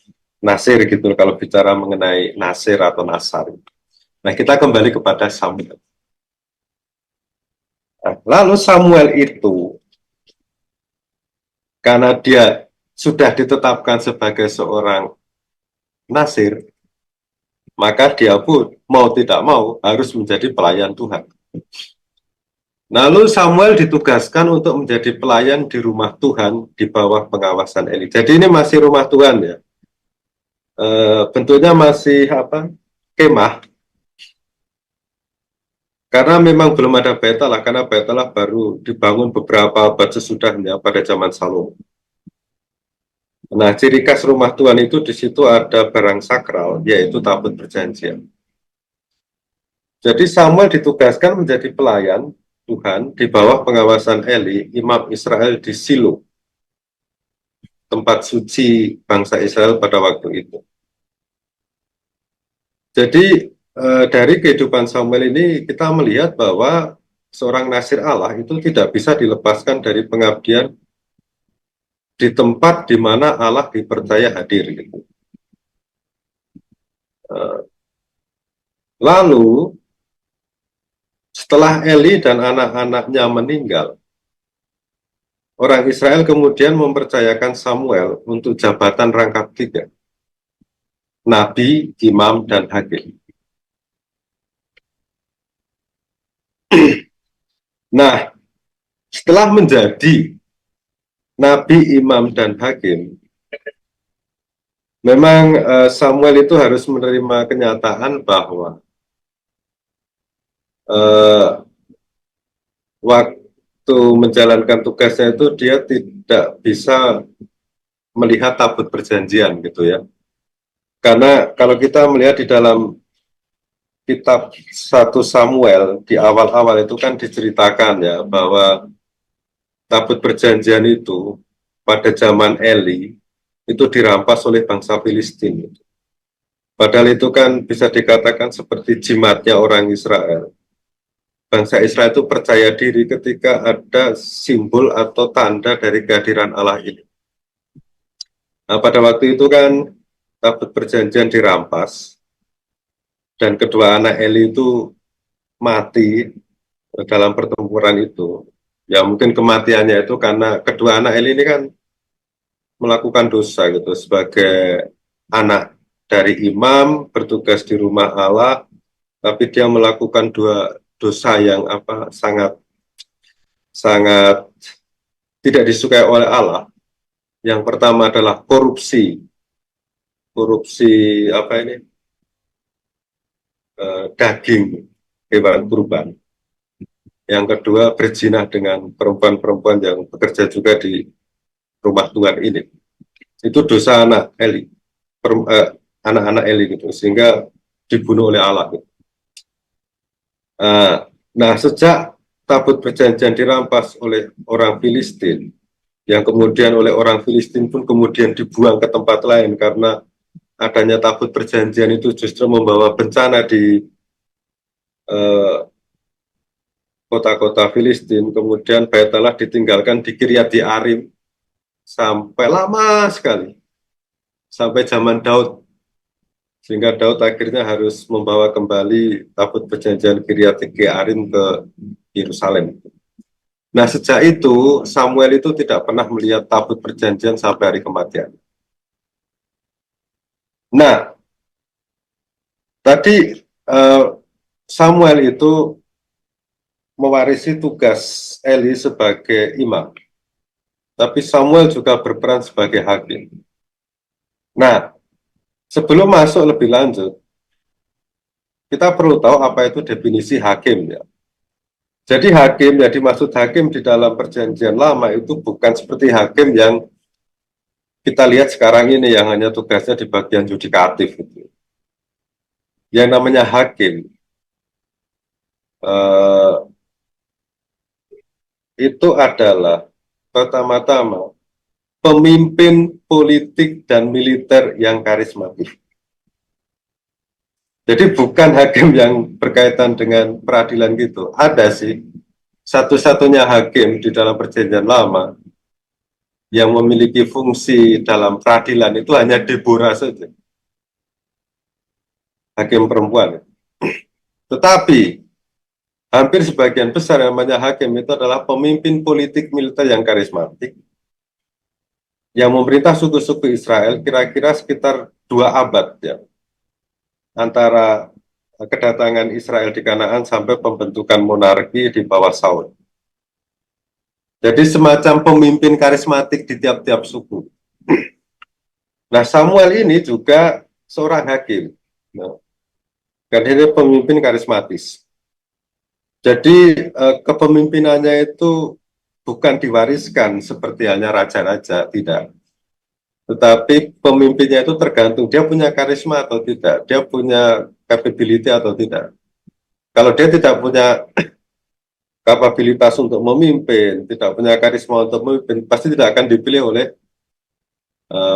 nasir gitu kalau bicara mengenai nasir atau nasar. Nah, kita kembali kepada Samuel. Nah, lalu Samuel itu karena dia sudah ditetapkan sebagai seorang nasir, maka dia pun mau tidak mau harus menjadi pelayan Tuhan. Lalu Samuel ditugaskan untuk menjadi pelayan di rumah Tuhan di bawah pengawasan Eli. Jadi ini masih rumah Tuhan ya. Bentuknya masih apa? Kemah. Karena memang belum ada Bethel lah, karena Bethel lah baru dibangun beberapa abad sesudahnya pada zaman Salomo. Nah, ciri khas rumah Tuhan itu di situ ada barang sakral, yaitu tabut perjanjian. Jadi Samuel ditugaskan menjadi pelayan Tuhan di bawah pengawasan Eli, imam Israel di Silo, tempat suci bangsa Israel pada waktu itu. Jadi dari kehidupan Samuel ini kita melihat bahwa seorang nasir Allah itu tidak bisa dilepaskan dari pengabdian di tempat di mana Allah dipercaya hadir. Gitu. Lalu setelah Eli dan anak-anaknya meninggal, orang Israel kemudian mempercayakan Samuel untuk jabatan rangkap 3, nabi, imam, dan hakim. Nah, setelah menjadi nabi, imam, dan hakim, memang Samuel itu harus menerima kenyataan bahwa waktu menjalankan tugasnya itu dia tidak bisa melihat tabut perjanjian gitu ya. Karena kalau kita melihat di dalam kitab 1 Samuel di awal-awal itu kan diceritakan ya bahwa tabut perjanjian itu pada zaman Eli itu dirampas oleh bangsa Filistin. Padahal itu kan bisa dikatakan seperti jimatnya orang Israel. Bangsa Israel itu percaya diri ketika ada simbol atau tanda dari kehadiran Allah ini. Nah, pada waktu itu kan tabut perjanjian dirampas dan kedua anak Eli itu mati dalam pertempuran itu. Ya mungkin kematiannya itu karena kedua anak Eli ini kan melakukan dosa gitu sebagai anak dari imam bertugas di rumah Allah, tapi dia melakukan dua dosa yang sangat sangat tidak disukai oleh Allah. Yang pertama adalah korupsi, korupsi daging hewan kurban. Yang kedua berzina dengan perempuan-perempuan yang bekerja juga di rumah Tuhan ini. Itu dosa anak Eli, anak-anak Eli gitu, sehingga dibunuh oleh Allah. Gitu. Nah, sejak tabut perjanjian dirampas oleh orang Filistin, yang kemudian oleh orang Filistin pun kemudian dibuang ke tempat lain karena adanya tabut perjanjian itu justru membawa bencana di kota-kota Filistin. Kemudian Bait Allah ditinggalkan di Kiryat Yearim sampai lama sekali, sampai zaman Daud, sehingga Daud akhirnya harus membawa kembali tabut perjanjian Kiryat Yearim ke Yerusalem. Nah, sejak itu Samuel itu tidak pernah melihat tabut perjanjian sampai hari kematian. Nah, tadi Samuel itu mewarisi tugas Eli sebagai imam, tapi Samuel juga berperan sebagai hakim. Nah, sebelum masuk lebih lanjut, kita perlu tahu apa itu definisi hakim ya. Jadi hakim yang dimaksud hakim di dalam perjanjian lama itu bukan seperti hakim yang kita lihat sekarang ini yang hanya tugasnya di bagian yudikatif gitu. Yang namanya hakim itu adalah pertama-tama pemimpin politik dan militer yang karismatik. Jadi bukan hakim yang berkaitan dengan peradilan gitu. Ada sih, satu-satunya hakim di dalam perjanjian lama yang memiliki fungsi dalam peradilan itu hanya Deborah saja, hakim perempuan. Tetapi hampir sebagian besar yang namanya hakim itu adalah pemimpin politik militer yang karismatik, yang memerintah suku-suku Israel kira-kira sekitar 2 abad ya, antara kedatangan Israel di Kanaan sampai pembentukan monarki di bawah Saul. Jadi semacam pemimpin karismatik di tiap-tiap suku. Nah, Samuel ini juga seorang hakim. Nah, dan ini pemimpin karismatis. Jadi kepemimpinannya itu bukan diwariskan seperti hanya raja-raja, tidak. Tetapi pemimpinnya itu tergantung dia punya karisma atau tidak, dia punya capability atau tidak. Kalau dia tidak punya kapabilitas untuk memimpin, tidak punya karisma untuk memimpin, pasti tidak akan dipilih oleh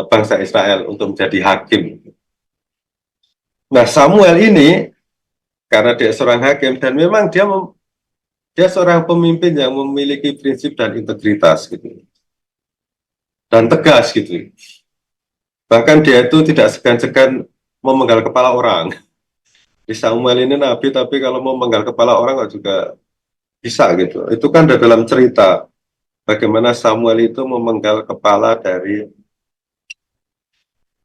bangsa Israel untuk menjadi hakim. Nah, Samuel ini karena dia seorang hakim dan memang dia seorang pemimpin yang memiliki prinsip dan integritas gitu, dan tegas gitu. Bahkan dia itu tidak segan-segan memenggal kepala orang. Di Samuel ini nabi, tapi kalau mau memenggal kepala orang juga bisa gitu. Itu kan ada dalam cerita bagaimana Samuel itu memenggal kepala dari,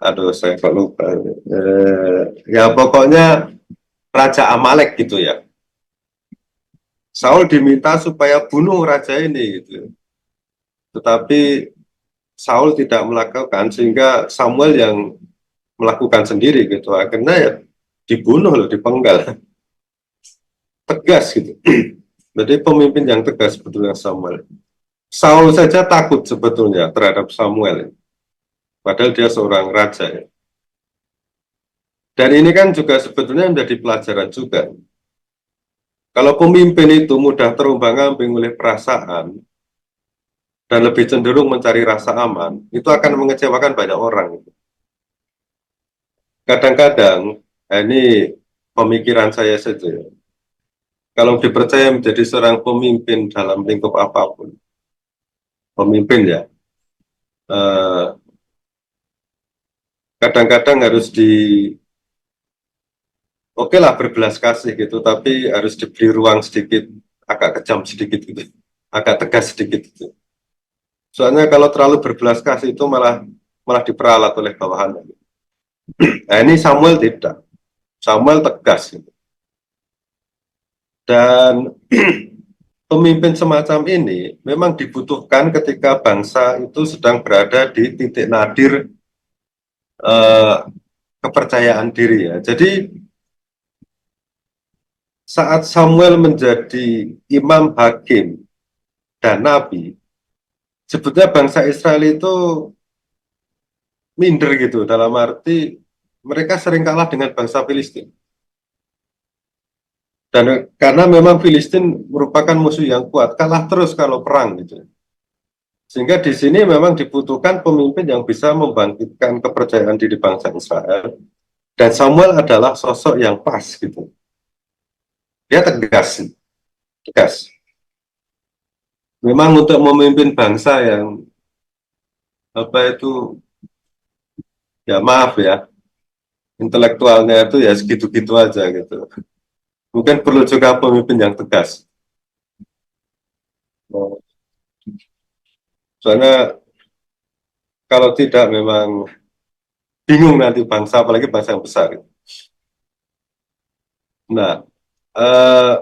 aduh saya kok lupa. Ya pokoknya Raja Amalek gitu ya. Saul diminta supaya bunuh raja ini gitu. Tetapi Saul tidak melakukan, sehingga Samuel yang melakukan sendiri gitu. Akhirnya ya dibunuh loh, dipenggal. Tegas gitu. Jadi pemimpin yang tegas sebetulnya Samuel. Saul saja takut sebetulnya terhadap Samuel. Padahal dia seorang raja ya. Dan ini kan juga sebetulnya menjadi pelajaran juga. Kalau pemimpin itu mudah terombang-ambing oleh perasaan dan lebih cenderung mencari rasa aman, itu akan mengecewakan banyak orang. Kadang-kadang, ini pemikiran saya saja. Kalau dipercaya menjadi seorang pemimpin dalam lingkup apapun, pemimpin ya, kadang-kadang harus oke lah berbelas kasih gitu, tapi harus diberi ruang sedikit, agak kejam sedikit gitu, agak tegas sedikit gitu. Soalnya kalau terlalu berbelas kasih itu malah diperalat oleh bawahannya. Nah, ini Samuel tidak. Samuel tegas. Dan pemimpin semacam ini memang dibutuhkan ketika bangsa itu sedang berada di titik nadir eh, kepercayaan diri ya. Jadi saat Samuel menjadi imam hakim dan nabi, sebetulnya bangsa Israel itu minder gitu, dalam arti mereka sering kalah dengan bangsa Filistin. Dan karena memang Filistin merupakan musuh yang kuat, kalah terus kalau perang gitu. Sehingga di sini memang dibutuhkan pemimpin yang bisa membangkitkan kepercayaan diri bangsa Israel. Dan Samuel adalah sosok yang pas gitu. Dia tegas, tegas. Memang untuk memimpin bangsa yang apa itu, ya maaf ya, intelektualnya itu ya segitu-gitu aja gitu. Mungkin perlu juga pemimpin yang tegas. Oh, soalnya kalau tidak memang bingung nanti bangsa, apalagi bangsa yang besar. Gitu. Nah, eh,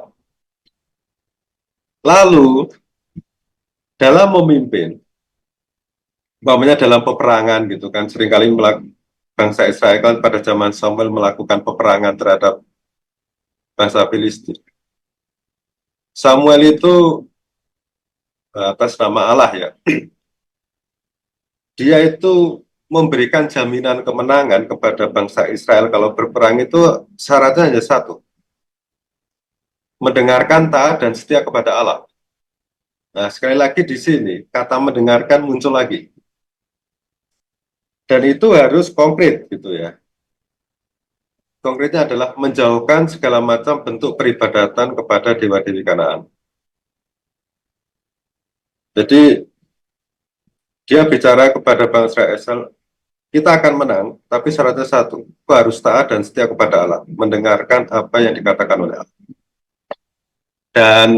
lalu dalam memimpin, umpamanya dalam peperangan gitu kan, seringkali bangsa Israel kan pada zaman Samuel melakukan peperangan terhadap bangsa Filistin. Samuel itu atas nama Allah ya, dia itu memberikan jaminan kemenangan kepada bangsa Israel kalau berperang itu syaratnya hanya satu, mendengarkan, taat, dan setia kepada Allah. Nah, sekali lagi di sini, kata mendengarkan muncul lagi. Dan itu harus konkret gitu ya. Konkretnya adalah menjauhkan segala macam bentuk peribadatan kepada dewa-dewi Kanaan. Jadi dia bicara kepada bangsa Israel, kita akan menang, tapi syaratnya satu, kita harus taat dan setia kepada Allah, mendengarkan apa yang dikatakan oleh Allah. Dan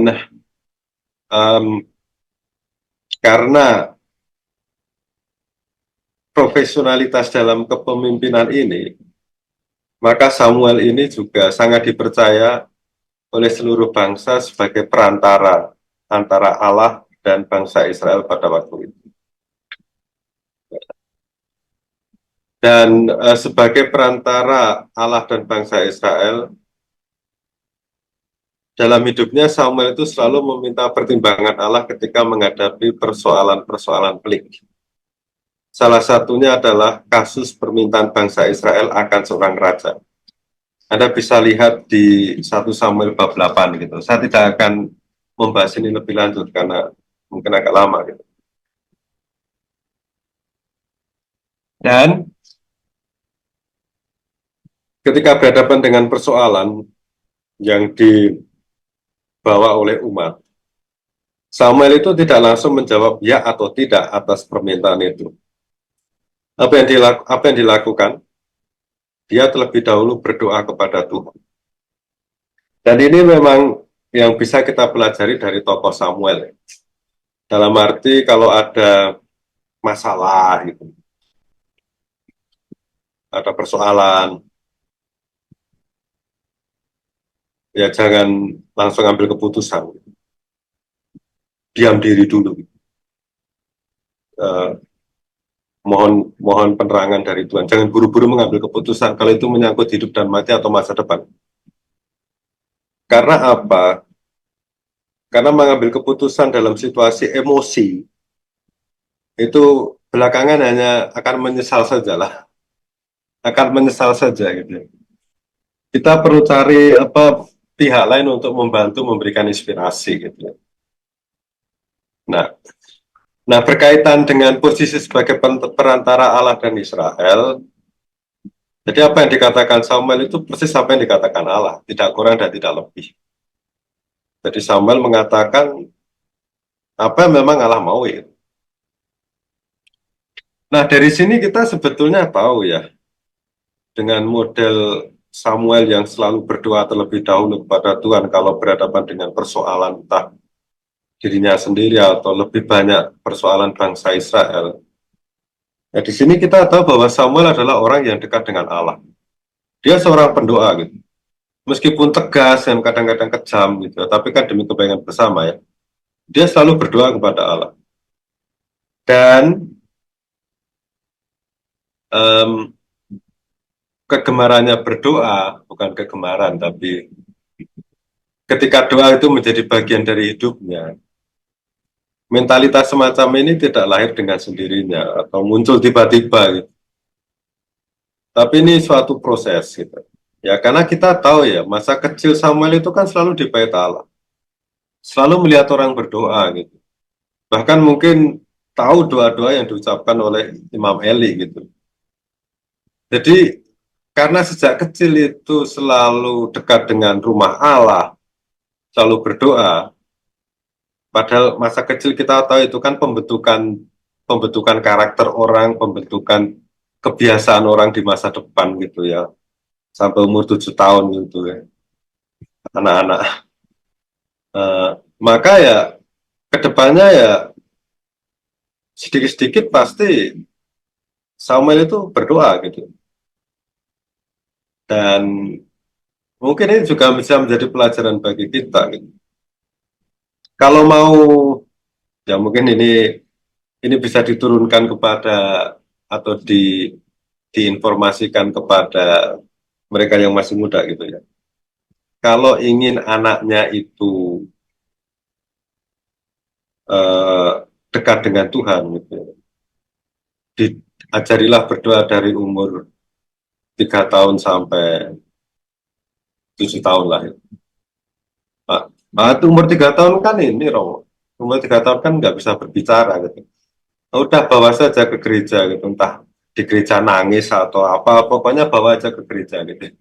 karena profesionalitas dalam kepemimpinan ini, maka Samuel ini juga sangat dipercaya oleh seluruh bangsa sebagai perantara antara Allah dan bangsa Israel pada waktu itu. Dan sebagai perantara Allah dan bangsa Israel, dalam hidupnya Samuel itu selalu meminta pertimbangan Allah ketika menghadapi persoalan-persoalan pelik. Salah satunya adalah kasus permintaan bangsa Israel akan seorang raja. Anda bisa lihat di 1 Samuel bab 8 gitu. Saya tidak akan membahas ini lebih lanjut karena mungkin agak lama gitu. Dan ketika berhadapan dengan persoalan yang dibawa oleh umat, Samuel itu tidak langsung menjawab ya atau tidak atas permintaan itu. Apa yang dilakukan? Dia terlebih dahulu berdoa kepada Tuhan. Dan ini memang yang bisa kita pelajari dari tokoh Samuel. Dalam arti kalau ada masalah, gitu, ada persoalan, ya jangan langsung ambil keputusan. Diam diri dulu. Uh, mohon penerangan dari Tuhan. Jangan buru-buru mengambil keputusan kalau itu menyangkut hidup dan mati atau masa depan. Karena apa? Karena mengambil keputusan dalam situasi emosi itu belakangan hanya akan menyesal sajalah, akan menyesal saja gitu. Kita perlu cari pihak lain untuk membantu memberikan inspirasi gitu. Nah, berkaitan dengan posisi sebagai perantara Allah dan Israel, jadi apa yang dikatakan Samuel itu persis apa yang dikatakan Allah, tidak kurang dan tidak lebih. Jadi Samuel mengatakan apa yang memang Allah mau ya. Nah, dari sini kita sebetulnya tahu ya, dengan model Samuel yang selalu berdoa terlebih dahulu kepada Tuhan kalau berhadapan dengan persoalan entah dirinya sendiri atau lebih banyak persoalan bangsa Israel. Ya, di sini kita tahu bahwa Samuel adalah orang yang dekat dengan Allah. Dia seorang pendoa gitu. Meskipun tegas dan kadang-kadang kejam gitu, tapi kan demi kebaikan bersama ya. Dia selalu berdoa kepada Allah. Dan em, kegemarannya berdoa, bukan kegemaran, tapi ketika doa itu menjadi bagian dari hidupnya, mentalitas semacam ini tidak lahir dengan sendirinya atau muncul tiba-tiba gitu. Tapi ini suatu proses gitu. Ya karena kita tahu ya masa kecil Samuel itu kan selalu di bait Allah, selalu melihat orang berdoa gitu. Bahkan mungkin tahu doa-doa yang diucapkan oleh Imam Eli gitu. Jadi karena sejak kecil itu selalu dekat dengan rumah Allah, selalu berdoa. Padahal masa kecil kita tahu itu kan pembentukan pembentukan karakter orang, pembentukan kebiasaan orang di masa depan gitu ya, sampai umur 7 tahun gitu ya, anak-anak. Eh, maka ya kedepannya ya sedikit-sedikit pasti Samuel itu berdoa gitu. Dan mungkin ini juga bisa menjadi pelajaran bagi kita gitu. Kalau mau ya mungkin ini bisa diturunkan kepada atau diinformasikan kepada mereka yang masih muda gitu ya. Kalau ingin anaknya itu eh, dekat dengan Tuhan gitu, ya, diajarilah berdoa dari umur 3 tahun sampai 7 tahun lah. Ya. Itu umur 3 tahun kan ini Romo. Umur 3 tahun kan nggak bisa berbicara gitu. Udah bawa saja ke gereja gitu, entah di gereja nangis atau apa, pokoknya bawa aja ke gereja gitu.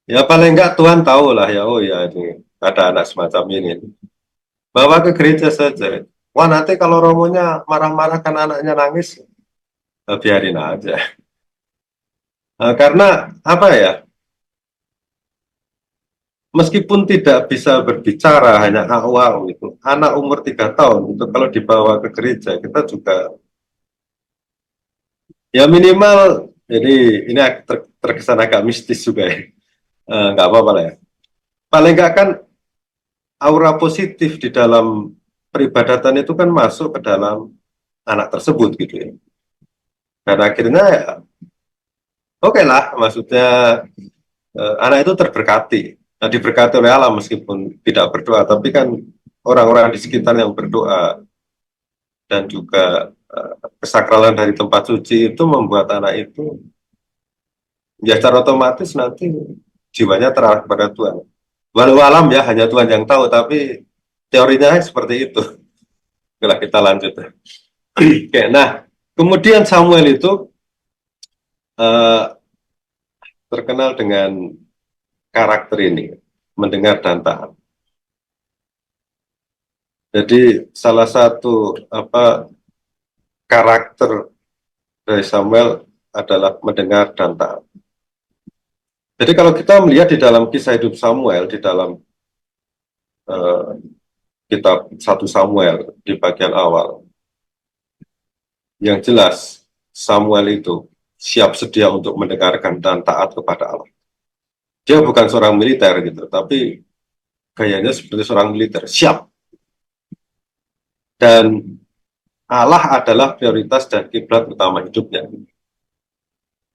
Ya paling enggak Tuhan tahu lah ya, oh ya ini ada anak semacam ini. Bawa ke gereja saja. Wah nanti kalau Romonya marah-marah kan anaknya nangis, biarin aja. Karena apa ya, meskipun tidak bisa berbicara hanya awal gitu, anak umur 3 tahun itu kalau dibawa ke gereja kita juga ya minimal, jadi ini terkesan agak mistis juga ya. Nggak apa-apa lah ya. Paling nggak kan aura positif di dalam peribadatan itu kan masuk ke dalam anak tersebut gitu ya. Dan akhirnya ya, oke lah, maksudnya anak itu terberkati. Nah, diberkati oleh Allah meskipun tidak berdoa, tapi kan orang-orang di sekitar yang berdoa dan juga kesakralan dari tempat suci itu membuat anak itu ya secara otomatis nanti jiwanya terarah kepada Tuhan. Walau alam ya hanya Tuhan yang tahu, tapi teorinya seperti itu. Bila kita lanjut. Oke, nah kemudian Samuel itu uh, terkenal dengan karakter ini, mendengar dan taat. Jadi salah satu karakter dari Samuel adalah mendengar dan taat. Jadi kalau kita melihat di dalam kisah hidup Samuel, di dalam uh, kitab 1 Samuel di bagian awal, yang jelas Samuel itu siap sedia untuk mendengarkan dan taat kepada Allah. Dia bukan seorang militer gitu, tapi gayanya seperti seorang militer, siap. Dan Allah adalah prioritas dan kiblat utama hidupnya.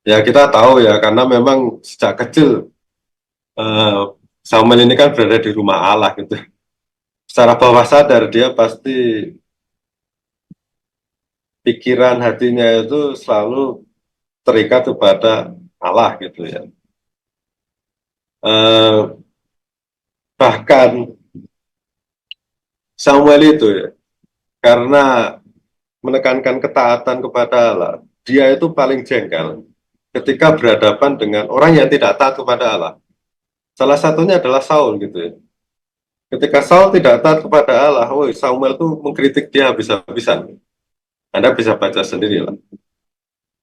Ya kita tahu ya, karena memang sejak kecil eh, Samuel ini kan berada di rumah Allah gitu. Secara bawah sadar dia pasti pikiran hatinya itu selalu terikat kepada Allah gitu ya. Eh, bahkan Samuel itu ya, karena menekankan ketaatan kepada Allah, dia itu paling jengkel ketika berhadapan dengan orang yang tidak taat kepada Allah. Salah satunya adalah Saul gitu ya. Ketika Saul tidak taat kepada Allah, woi Samuel tuh mengkritik dia habis-habisan. Anda bisa baca sendiri lah.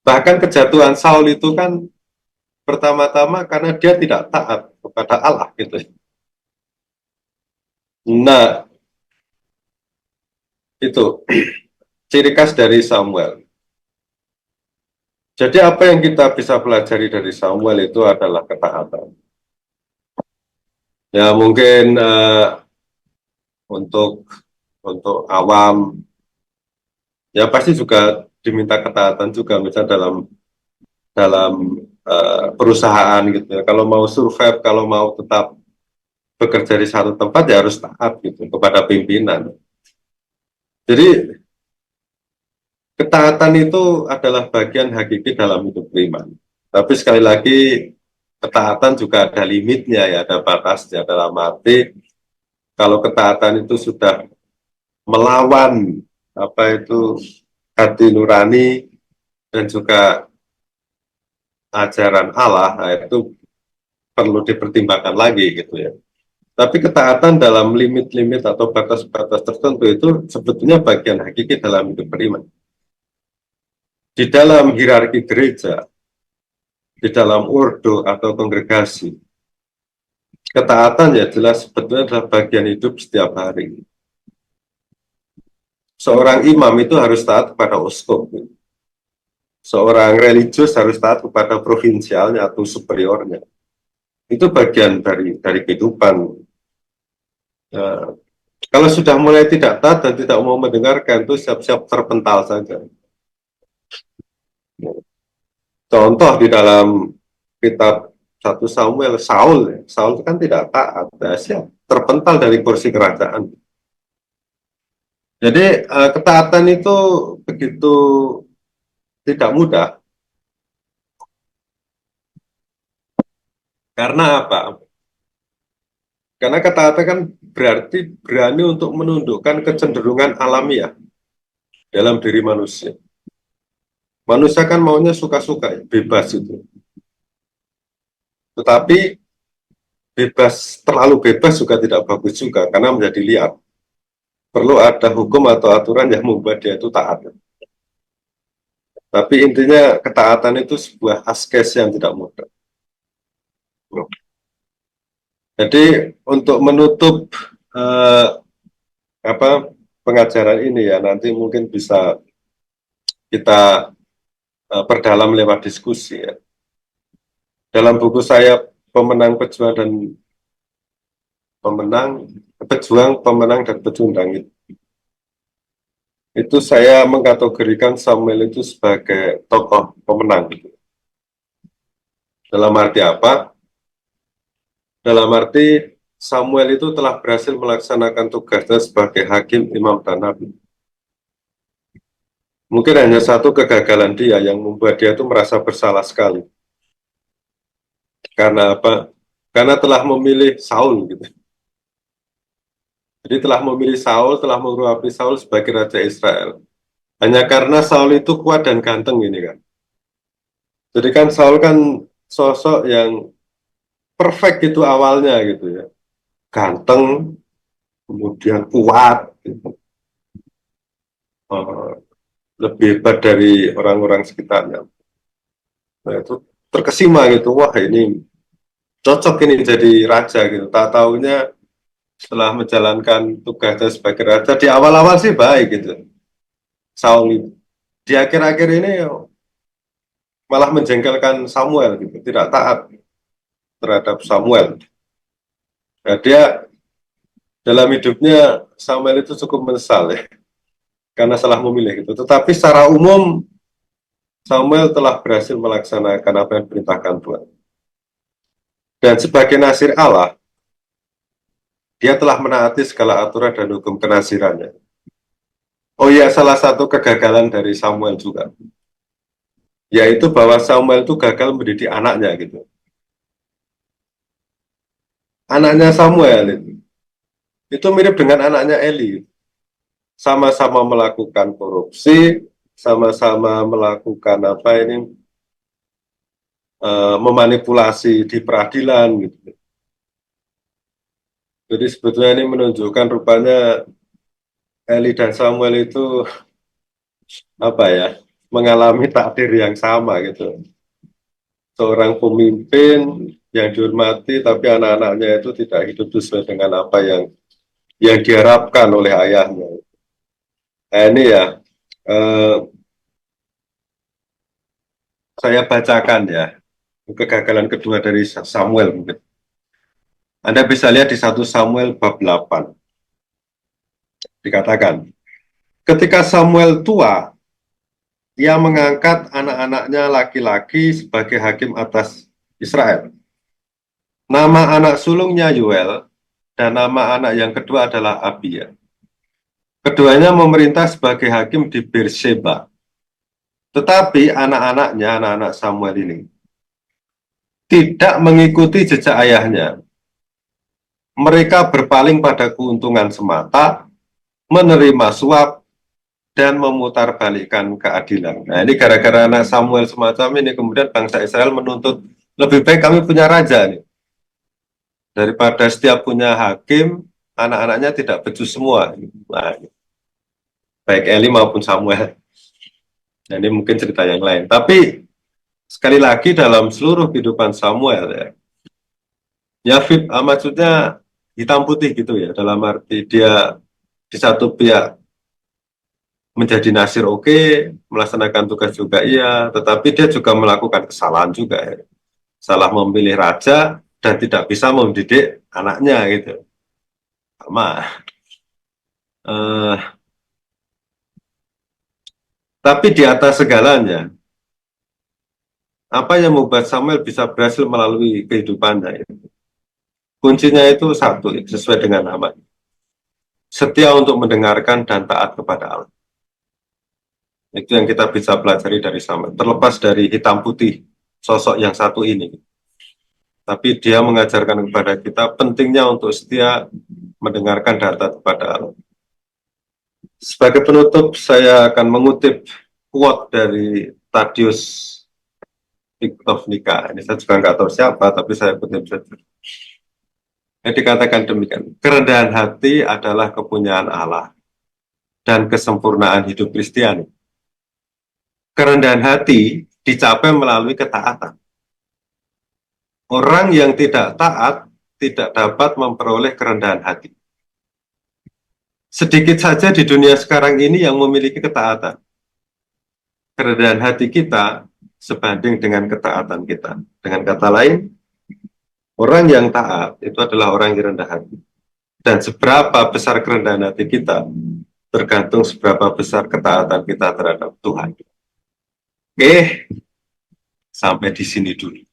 Bahkan kejatuhan Saul itu kan pertama-tama karena dia tidak taat kepada Allah gitu. Nah, Itu ciri khas dari Samuel. Jadi apa yang kita bisa pelajari dari Samuel itu adalah ketaatan. Ya mungkin untuk awam ya pasti juga diminta ketaatan juga misalnya dalam dalam perusahaan gitu ya. Kalau mau survive, kalau mau tetap bekerja di satu tempat ya harus taat gitu kepada pimpinan. Jadi ketaatan itu adalah bagian hakiki dalam hidup beriman. Tapi sekali lagi ketaatan juga ada limitnya ya, ada batasnya dalam arti kalau ketaatan itu sudah melawan apa itu hati nurani dan juga ajaran Allah, nah itu perlu dipertimbangkan lagi gitu ya. Tapi ketaatan dalam limit-limit atau batas-batas tertentu itu sebetulnya bagian hakiki dalam hidup beriman. Di dalam hierarki gereja, di dalam ordo atau kongregasi, ketaatan ya jelas sebetulnya adalah bagian hidup setiap hari. Seorang imam itu harus taat kepada uskup. Seorang religius harus taat kepada provinsialnya atau superiornya. Itu bagian dari kehidupan. Nah, kalau sudah mulai tidak taat dan tidak mau mendengarkan, itu siap-siap terpental saja. Contoh di dalam kitab 1 Samuel, Saul itu kan tidak taat, ya, siap terpental dari kursi kerajaan. Jadi ketaatan itu begitu tidak mudah. Karena apa? Karena ketaatan kan berarti berani untuk menundukkan kecenderungan alamiah dalam diri manusia. Manusia kan maunya suka-suka, ya, bebas itu. Tetapi bebas, terlalu bebas juga tidak bagus juga, karena menjadi liar. Perlu ada hukum atau aturan yang membuat dia itu taat. Tapi intinya ketaatan itu sebuah askes yang tidak mudah. Jadi untuk menutup eh, apa pengajaran ini ya nanti mungkin bisa kita perdalam lewat diskusi ya. Dalam buku saya Pemenang Pejuang dan Pemenang dan Pecundang itu saya mengkategorikan Samuel itu sebagai tokoh pemenang. Dalam arti apa? Dalam arti Samuel itu telah berhasil melaksanakan tugasnya sebagai hakim, imam, dan nabi. Mungkin hanya satu kegagalan dia yang membuat dia itu merasa bersalah sekali. Karena apa? Karena telah memilih Saul gitu. Jadi telah memilih Saul, telah mengurupi Saul sebagai Raja Israel. Hanya karena Saul itu kuat dan ganteng ini kan. Jadi kan Saul kan sosok yang perfect gitu awalnya gitu ya. Ganteng, kemudian kuat, gitu. Uh, lebih hebat dari orang-orang sekitarnya. Nah itu terkesima gitu, wah ini cocok ini jadi raja gitu. Tak taunya setelah menjalankan tugasnya sebagai raja, di awal-awal sih baik gitu. Saul itu. Di akhir-akhir ini malah menjengkelkan Samuel gitu, tidak taat terhadap Samuel. Nah, dia dalam hidupnya Samuel itu cukup menyesal ya, karena salah memilih gitu. Tetapi secara umum Samuel telah berhasil melaksanakan apa yang diperintahkan Tuhan. Dan sebagai nasir Allah, dia telah menaati segala aturan dan hukum kenasirannya. Oh iya, salah satu kegagalan dari Samuel juga, yaitu bahwa Samuel itu gagal mendidik anaknya gitu. Anaknya Samuel itu mirip dengan anaknya Eli, sama-sama melakukan korupsi, sama-sama melakukan apa ini memanipulasi di peradilan gitu. Jadi sebetulnya ini menunjukkan rupanya Eli dan Samuel itu apa ya mengalami takdir yang sama gitu. Seorang pemimpin yang dihormati tapi anak-anaknya itu tidak hidup sesuai dengan apa yang diharapkan oleh ayahnya. Ini ya, eh, saya bacakan ya, kegagalan kedua dari Samuel mungkin. Anda bisa lihat di 1 Samuel bab 8. Dikatakan, ketika Samuel tua, ia mengangkat anak-anaknya laki-laki sebagai hakim atas Israel. Nama anak sulungnya Yoel, dan nama anak yang kedua adalah Abia. Keduanya memerintah sebagai hakim di Beersheba. Tetapi anak-anaknya, anak-anak Samuel ini, tidak mengikuti jejak ayahnya. Mereka berpaling pada keuntungan semata, menerima suap, dan memutarbalikkan keadilan. Nah, ini gara-gara anak Samuel semacam ini, kemudian bangsa Israel menuntut, lebih baik kami punya raja nih. Daripada setiap punya hakim, anak-anaknya tidak becus semua. Nah, baik Eli maupun Samuel. Nah, ini mungkin cerita yang lain. Tapi, sekali lagi dalam seluruh kehidupan Samuel, maksudnya hitam putih gitu ya, dalam arti dia di satu pihak menjadi nasir oke, melaksanakan tugas juga iya, tetapi dia juga melakukan kesalahan juga ya. Salah memilih raja dan tidak bisa mendidik anaknya gitu. Sama. Eh, tapi di atas segalanya, apa yang membuat Samuel bisa berhasil melalui kehidupannya? Kuncinya itu satu, sesuai dengan nama. Setia untuk mendengarkan dan taat kepada Allah. Itu yang kita bisa pelajari dari Samuel. Terlepas dari hitam putih sosok yang satu ini. Tapi dia mengajarkan kepada kita pentingnya untuk setia mendengarkan dan taat kepada Allah. Sebagai penutup, saya akan mengutip quote dari Thaddeus Wichdovnica. Ini saya juga nggak tahu siapa, tapi saya kutip saja. Yang dikatakan demikian, kerendahan hati adalah kepunyaan Allah dan kesempurnaan hidup Kristiani. Kerendahan hati dicapai melalui ketaatan. Orang yang tidak taat tidak dapat memperoleh kerendahan hati. Sedikit saja di dunia sekarang ini yang memiliki ketaatan. Kerendahan hati kita sebanding dengan ketaatan kita. Dengan kata lain, orang yang taat itu adalah orang yang rendah hati. Dan seberapa besar kerendahan hati kita tergantung seberapa besar ketaatan kita terhadap Tuhan. Oke, sampai di sini dulu.